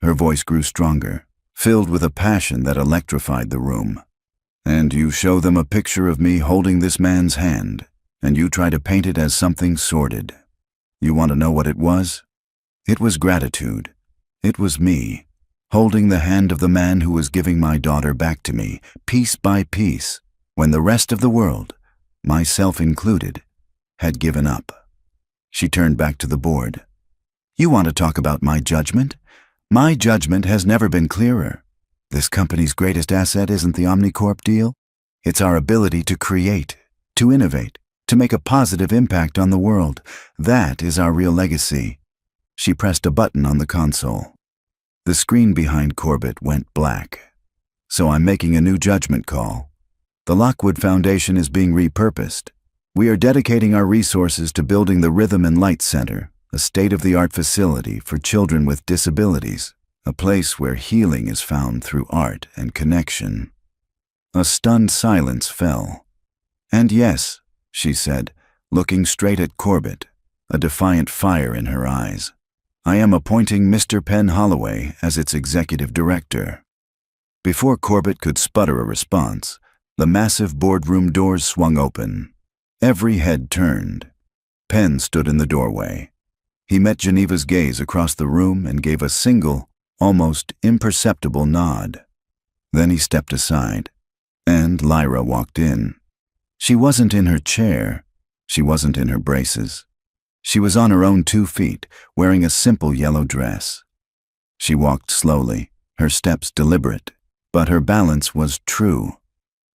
Her voice grew stronger, filled with a passion that electrified the room. And you show them a picture of me holding this man's hand, and you try to paint it as something sordid. You want to know what it was? It was gratitude. It was me, holding the hand of the man who was giving my daughter back to me, piece by piece, when the rest of the world, myself included, had given up. She turned back to the board. You want to talk about my judgment? My judgment has never been clearer. This company's greatest asset isn't the Omnicorp deal. It's our ability to create, to innovate, to make a positive impact on the world. That is our real legacy. She pressed a button on the console. The screen behind Corbett went black. So I'm making a new judgment call. The Lockwood Foundation is being repurposed. We are dedicating our resources to building the Rhythm and Light Center, a state-of-the-art facility for children with disabilities, a place where healing is found through art and connection. A stunned silence fell. And yes, she said, looking straight at Corbett, a defiant fire in her eyes. I am appointing Mr. Penn Holloway as its executive director. Before Corbett could sputter a response, the massive boardroom doors swung open. Every head turned. Penn stood in the doorway. He met Geneva's gaze across the room and gave a single, almost imperceptible nod. Then he stepped aside, and Lyra walked in. She wasn't in her chair. She wasn't in her braces. She was on her own 2 feet, wearing a simple yellow dress. She walked slowly, her steps deliberate, but her balance was true.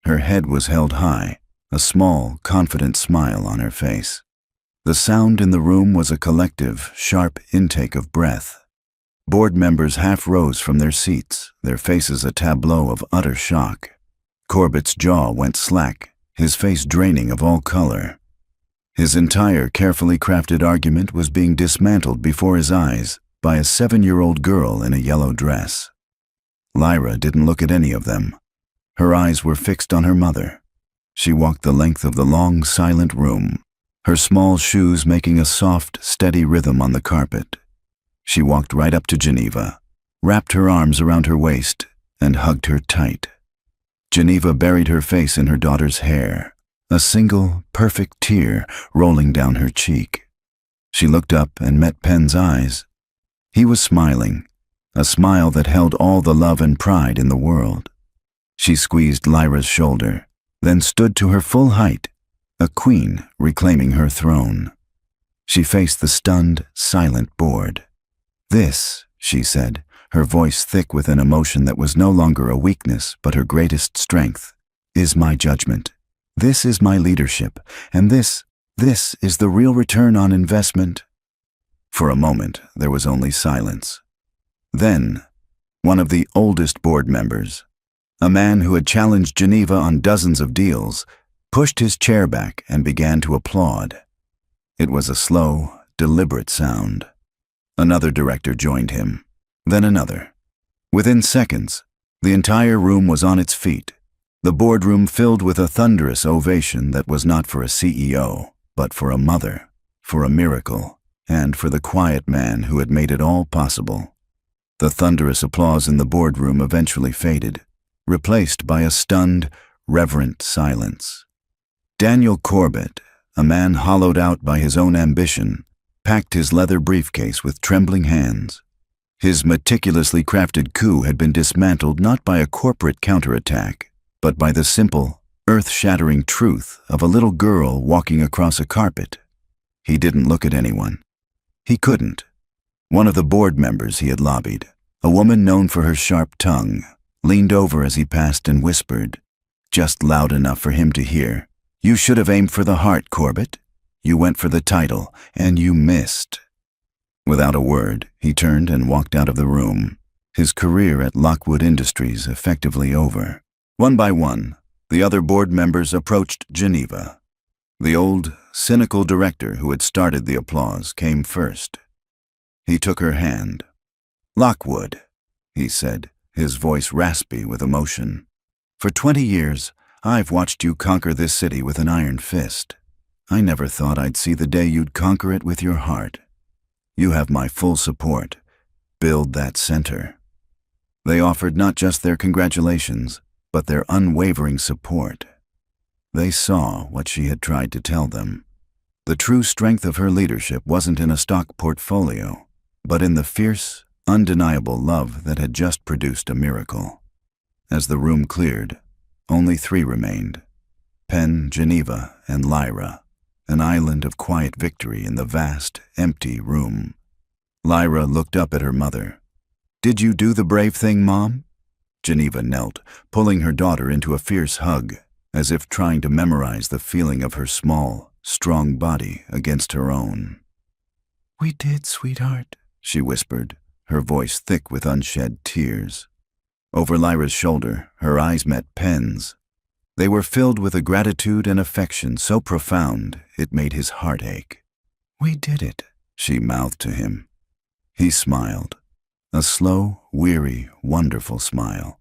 Her head was held high, a small, confident smile on her face. The sound in the room was a collective, sharp intake of breath. Board members half rose from their seats, their faces a tableau of utter shock. Corbett's jaw went slack, his face draining of all color. His entire carefully crafted argument was being dismantled before his eyes by a 7-year-old girl in a yellow dress. Lyra didn't look at any of them. Her eyes were fixed on her mother. She walked the length of the long, silent room, her small shoes making a soft, steady rhythm on the carpet. She walked right up to Geneva, wrapped her arms around her waist, and hugged her tight. Geneva buried her face in her daughter's hair, a single, perfect tear rolling down her cheek. She looked up and met Penn's eyes. He was smiling, a smile that held all the love and pride in the world. She squeezed Lyra's shoulder, then stood to her full height, a queen reclaiming her throne. She faced the stunned, silent board. This, she said, her voice thick with an emotion that was no longer a weakness but her greatest strength, is my judgment. This is my leadership, and this is the real return on investment. For a moment, there was only silence. Then, one of the oldest board members, a man who had challenged Geneva on dozens of deals, pushed his chair back and began to applaud. It was a slow, deliberate sound. Another director joined him, then another. Within seconds, the entire room was on its feet, the boardroom filled with a thunderous ovation that was not for a CEO, but for a mother, for a miracle, and for the quiet man who had made it all possible. The thunderous applause in the boardroom eventually faded, replaced by a stunned, reverent silence. Daniel Corbett, a man hollowed out by his own ambition, packed his leather briefcase with trembling hands. His meticulously crafted coup had been dismantled not by a corporate counterattack, but by the simple, earth-shattering truth of a little girl walking across a carpet. He didn't look at anyone. He couldn't. One of the board members he had lobbied, a woman known for her sharp tongue, leaned over as he passed and whispered, just loud enough for him to hear, "You should have aimed for the heart, Corbett. You went for the title, and you missed." Without a word, he turned and walked out of the room, his career at Lockwood Industries effectively over. One by one, the other board members approached Geneva. The old, cynical director who had started the applause came first. He took her hand. "Lockwood," he said, his voice raspy with emotion. "For 20 years, I've watched you conquer this city with an iron fist. I never thought I'd see the day you'd conquer it with your heart. You have my full support. Build that center." They offered not just their congratulations, but their unwavering support. They saw what she had tried to tell them. The true strength of her leadership wasn't in a stock portfolio, but in the fierce, undeniable love that had just produced a miracle. As the room cleared, only 3 remained: Penn, Geneva, and Lyra, an island of quiet victory in the vast, empty room. Lyra looked up at her mother. "Did you do the brave thing, Mom?" Geneva knelt, pulling her daughter into a fierce hug, as if trying to memorize the feeling of her small, strong body against her own. "We did, sweetheart," she whispered, her voice thick with unshed tears. Over Lyra's shoulder, her eyes met Penn's. They were filled with a gratitude and affection so profound it made his heart ache. "We did it," she mouthed to him. He smiled, a slow, weary, wonderful smile.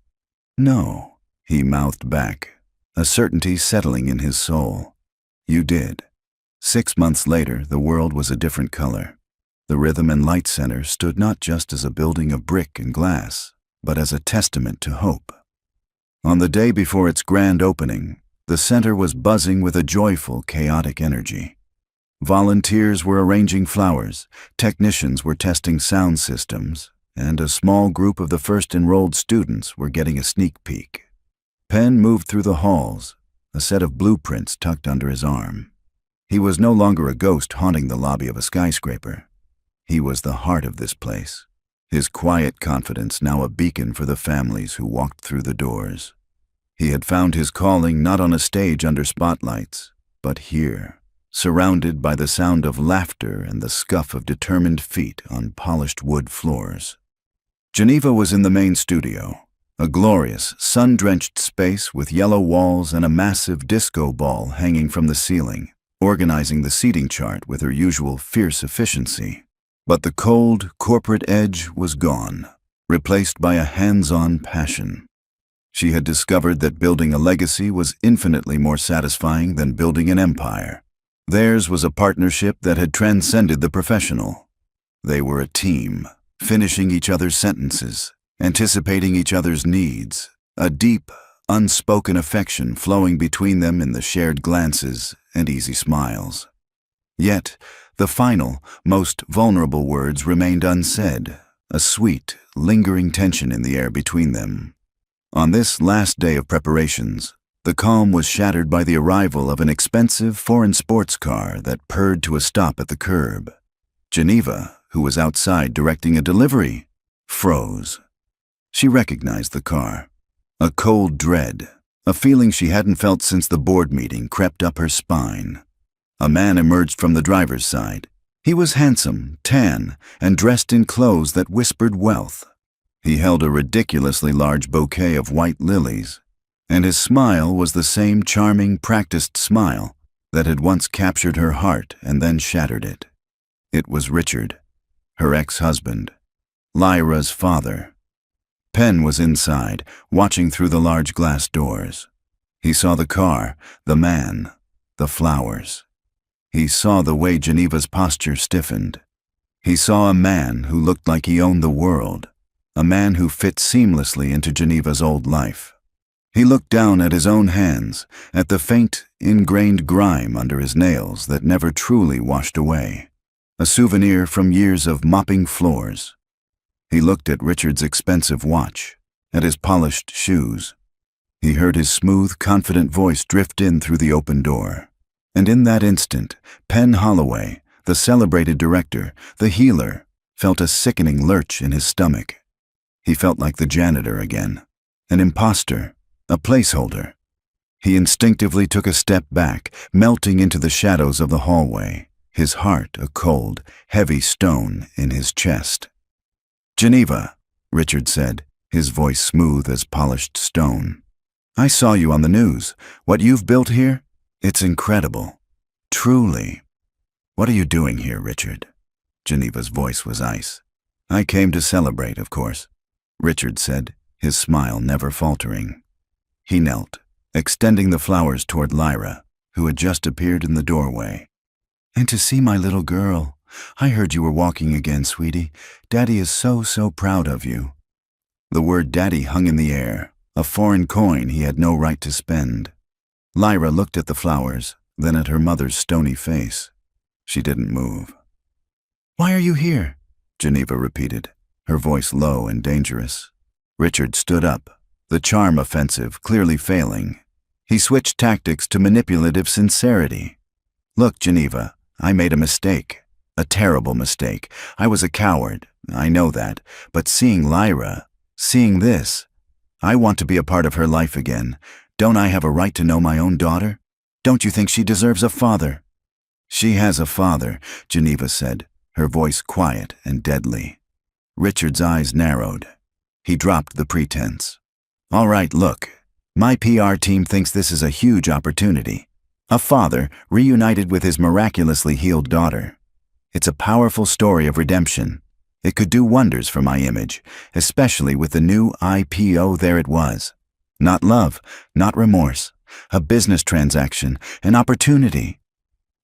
"No," he mouthed back, a certainty settling in his soul. "You did." 6 months later, the world was a different color. The Rhythm and Light Center stood not just as a building of brick and glass, but as a testament to hope. On the day before its grand opening, the center was buzzing with a joyful, chaotic energy. Volunteers were arranging flowers, technicians were testing sound systems, and a small group of the first enrolled students were getting a sneak peek. Penn moved through the halls, a set of blueprints tucked under his arm. He was no longer a ghost haunting the lobby of a skyscraper. He was the heart of this place, his quiet confidence now a beacon for the families who walked through the doors. He had found his calling not on a stage under spotlights, but here, surrounded by the sound of laughter and the scuff of determined feet on polished wood floors. Geneva was in the main studio, a glorious, sun-drenched space with yellow walls and a massive disco ball hanging from the ceiling, organizing the seating chart with her usual fierce efficiency. But the cold, corporate edge was gone, replaced by a hands-on passion. She had discovered that building a legacy was infinitely more satisfying than building an empire. Theirs was a partnership that had transcended the professional. They were a team, finishing each other's sentences, anticipating each other's needs, a deep, unspoken affection flowing between them in the shared glances and easy smiles. Yet, the final, most vulnerable words remained unsaid, a sweet, lingering tension in the air between them. On this last day of preparations, the calm was shattered by the arrival of an expensive foreign sports car that purred to a stop at the curb. Geneva, who was outside directing a delivery, froze. She recognized the car. A cold dread, a feeling she hadn't felt since the board meeting, crept up her spine. A man emerged from the driver's side. He was handsome, tan, and dressed in clothes that whispered wealth. He held a ridiculously large bouquet of white lilies, and his smile was the same charming, practiced smile that had once captured her heart and then shattered it. It was Richard, her ex-husband, Lyra's father. Penn was inside, watching through the large glass doors. He saw the car, the man, the flowers. He saw the way Geneva's posture stiffened. He saw a man who looked like he owned the world, a man who fit seamlessly into Geneva's old life. He looked down at his own hands, at the faint, ingrained grime under his nails that never truly washed away. a souvenir from years of mopping floors. He looked at Richard's expensive watch, at his polished shoes. He heard his smooth, confident voice drift in through the open door. And in that instant, Penn Holloway, the celebrated director, the healer, felt a sickening lurch in his stomach. He felt like the janitor again, an imposter, a placeholder. He instinctively took a step back, melting into the shadows of the hallway, his heart a cold, heavy stone in his chest. "Geneva," Richard said, his voice smooth as polished stone. "I saw you on the news. What you've built here? It's incredible. Truly." "What are you doing here, Richard?" Geneva's voice was ice. "I came to celebrate, of course," Richard said, his smile never faltering. He knelt, extending the flowers toward Lyra, who had just appeared in the doorway. "And to see my little girl. I heard you were walking again, sweetie. Daddy is so proud of you." The word daddy hung in the air, a foreign coin he had no right to spend. Lyra looked at the flowers, then at her mother's stony face. She didn't move. "Why are you here?" Geneva repeated, her voice low and dangerous. Richard stood up, the charm offensive clearly failing. He switched tactics to manipulative sincerity. "Look, Geneva, I made a mistake. A terrible mistake. I was a coward, I know that, but seeing Lyra, seeing this, I want to be a part of her life again. Don't I have a right to know my own daughter? Don't you think she deserves a father?" "She has a father," Geneva said, her voice quiet and deadly. Richard's eyes narrowed. He dropped the pretense. "All right, look. My PR team thinks this is a huge opportunity. A father reunited with his miraculously healed daughter. It's a powerful story of redemption. It could do wonders for my image, especially with the new IPO. There it was. Not love, not remorse. A business transaction, an opportunity."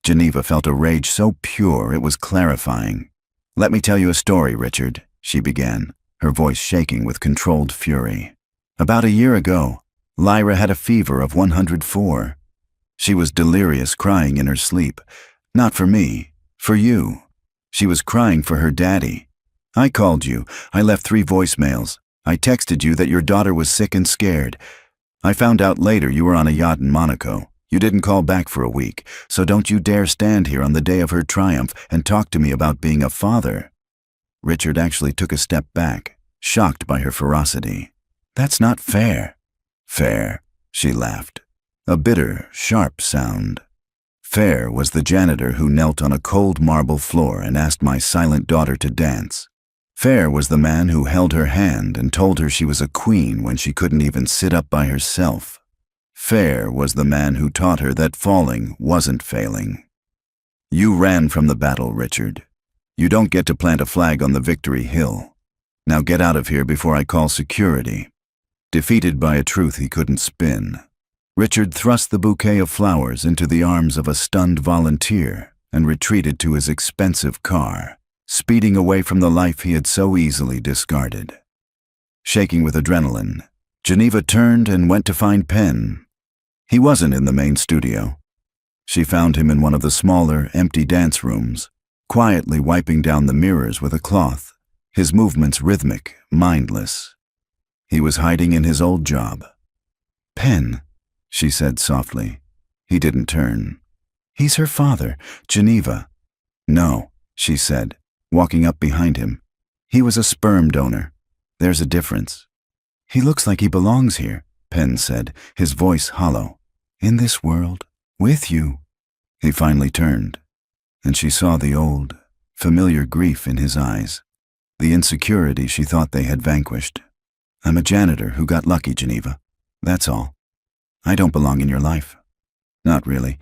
Geneva felt a rage so pure it was clarifying. "Let me tell you a story, Richard," she began, her voice shaking with controlled fury. "About a year ago, Lyra had a fever of 104. She was delirious, crying in her sleep. Not for me, for you. She was crying for her daddy. I called you. I left 3 voicemails. I texted you that your daughter was sick and scared. I found out later you were on a yacht in Monaco. You didn't call back for a week, so don't you dare stand here on the day of her triumph and talk to me about being a father." Richard actually took a step back, shocked by her ferocity. "That's not fair." "Fair," she laughed, a bitter, sharp sound. "Fair was the janitor who knelt on a cold marble floor and asked my silent daughter to dance. Fair was the man who held her hand and told her she was a queen when she couldn't even sit up by herself. Fair was the man who taught her that falling wasn't failing. You ran from the battle, Richard. You don't get to plant a flag on the victory hill. Now get out of here before I call security." Defeated by a truth he couldn't spin, Richard thrust the bouquet of flowers into the arms of a stunned volunteer and retreated to his expensive car, speeding away from the life he had so easily discarded. Shaking with adrenaline, Geneva turned and went to find Penn. He wasn't in the main studio. She found him in one of the smaller, empty dance rooms, quietly wiping down the mirrors with a cloth, his movements rhythmic, mindless. He was hiding in his old job. "Penn," she said softly. He didn't turn. "He's her father, Geneva." "No," she said, walking up behind him. "He was a sperm donor. There's a difference." "He looks like he belongs here," Penn said, his voice hollow. "In this world, with you." He finally turned, and she saw the old, familiar grief in his eyes, the insecurity she thought they had vanquished. "I'm a janitor who got lucky, Geneva. That's all. I don't belong in your life. Not really.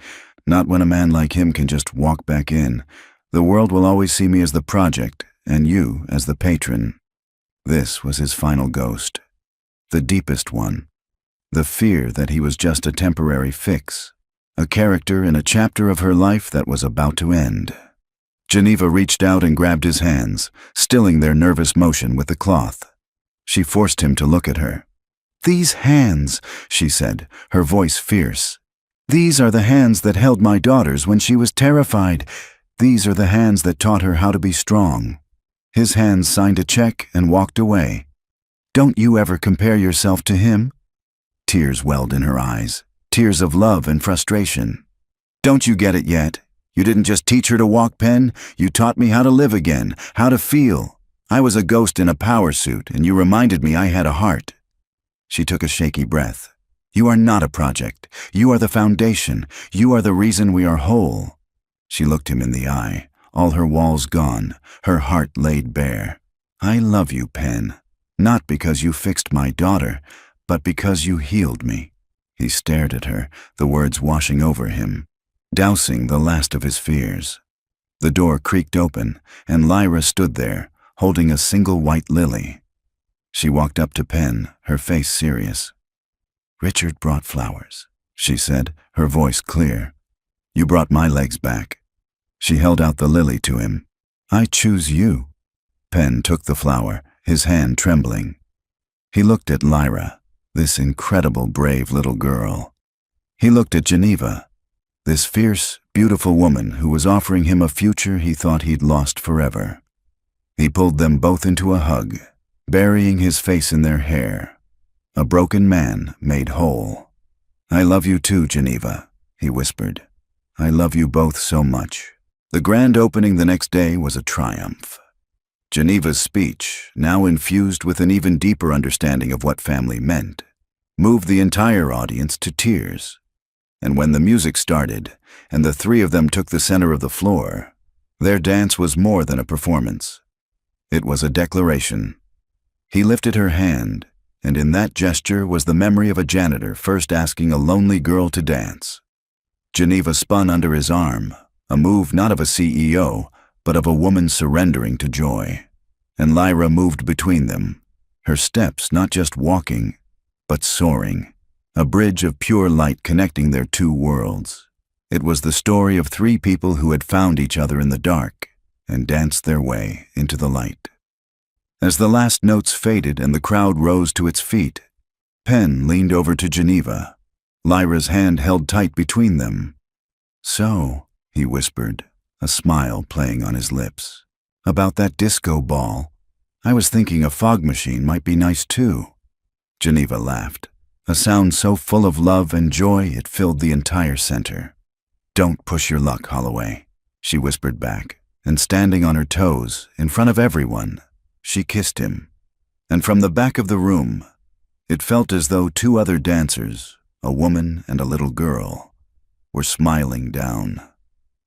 Not when a man like him can just walk back in. The world will always see me as the project, and you as the patron." This was his final ghost. The deepest one. The fear that he was just a temporary fix. A character in a chapter of her life that was about to end. Geneva reached out and grabbed his hands, stilling their nervous motion with the cloth. She forced him to look at her. "These hands," she said, her voice fierce. "These are the hands that held my daughter's when she was terrified. These are the hands that taught her how to be strong. His hands signed a check and walked away. Don't you ever compare yourself to him? Tears welled in her eyes, tears of love and frustration. Don't you get it yet? You didn't just teach her to walk, Pen. You taught me how to live again, how to feel. I was a ghost in a power suit, and you reminded me I had a heart. She took a shaky breath. You are not a project. You are the foundation. You are the reason we are whole. She looked him in the eye, all her walls gone, her heart laid bare. I love you, Pen. Not because you fixed my daughter, but because you healed me. He stared at her, the words washing over him, dousing the last of his fears. The door creaked open, and Lyra stood there, holding a single white lily. She walked up to Pen, her face serious. Richard brought flowers, she said, her voice clear. You brought my legs back. She held out the lily to him. I choose you. Pen took the flower, his hand trembling. He looked at Lyra, this incredible, brave little girl. He looked at Geneva, this fierce, beautiful woman who was offering him a future he thought he'd lost forever. He pulled them both into a hug, burying his face in their hair. A broken man made whole. I love you too, Geneva, he whispered. I love you both so much. The grand opening the next day was a triumph. Geneva's speech, now infused with an even deeper understanding of what family meant, moved the entire audience to tears. And when the music started, and the three of them took the center of the floor, their dance was more than a performance. It was a declaration. He lifted her hand, and in that gesture was the memory of a janitor first asking a lonely girl to dance. Geneva spun under his arm, a move not of a CEO, but of a woman surrendering to joy. And Lyra moved between them, her steps not just walking, but soaring, a bridge of pure light connecting their two worlds. It was the story of three people who had found each other in the dark and danced their way into the light. As the last notes faded and the crowd rose to its feet, Pen leaned over to Geneva, Lyra's hand held tight between them. So, he whispered, a smile playing on his lips. About that disco ball. I was thinking a fog machine might be nice too. Geneva laughed, a sound so full of love and joy it filled the entire center. Don't push your luck, Holloway, she whispered back, and standing on her toes, in front of everyone, she kissed him. And from the back of the room, it felt as though two other dancers, a woman and a little girl, were smiling down,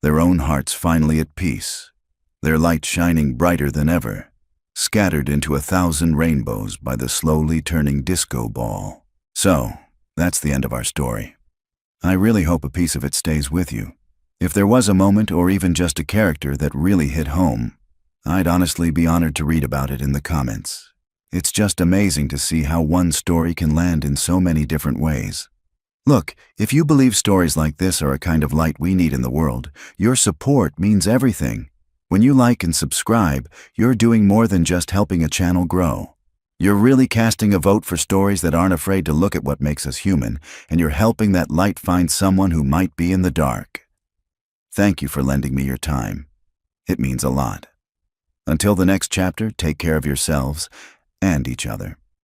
their own hearts finally at peace, their light shining brighter than ever, scattered into 1,000 rainbows by the slowly turning disco ball. So, that's the end of our story. I really hope a piece of it stays with you. If there was a moment or even just a character that really hit home, I'd honestly be honored to read about it in the comments. It's just amazing to see how one story can land in so many different ways. Look, if you believe stories like this are a kind of light we need in the world, your support means everything. When you like and subscribe, you're doing more than just helping a channel grow. You're really casting a vote for stories that aren't afraid to look at what makes us human, and you're helping that light find someone who might be in the dark. Thank you for lending me your time. It means a lot. Until the next chapter, take care of yourselves and each other.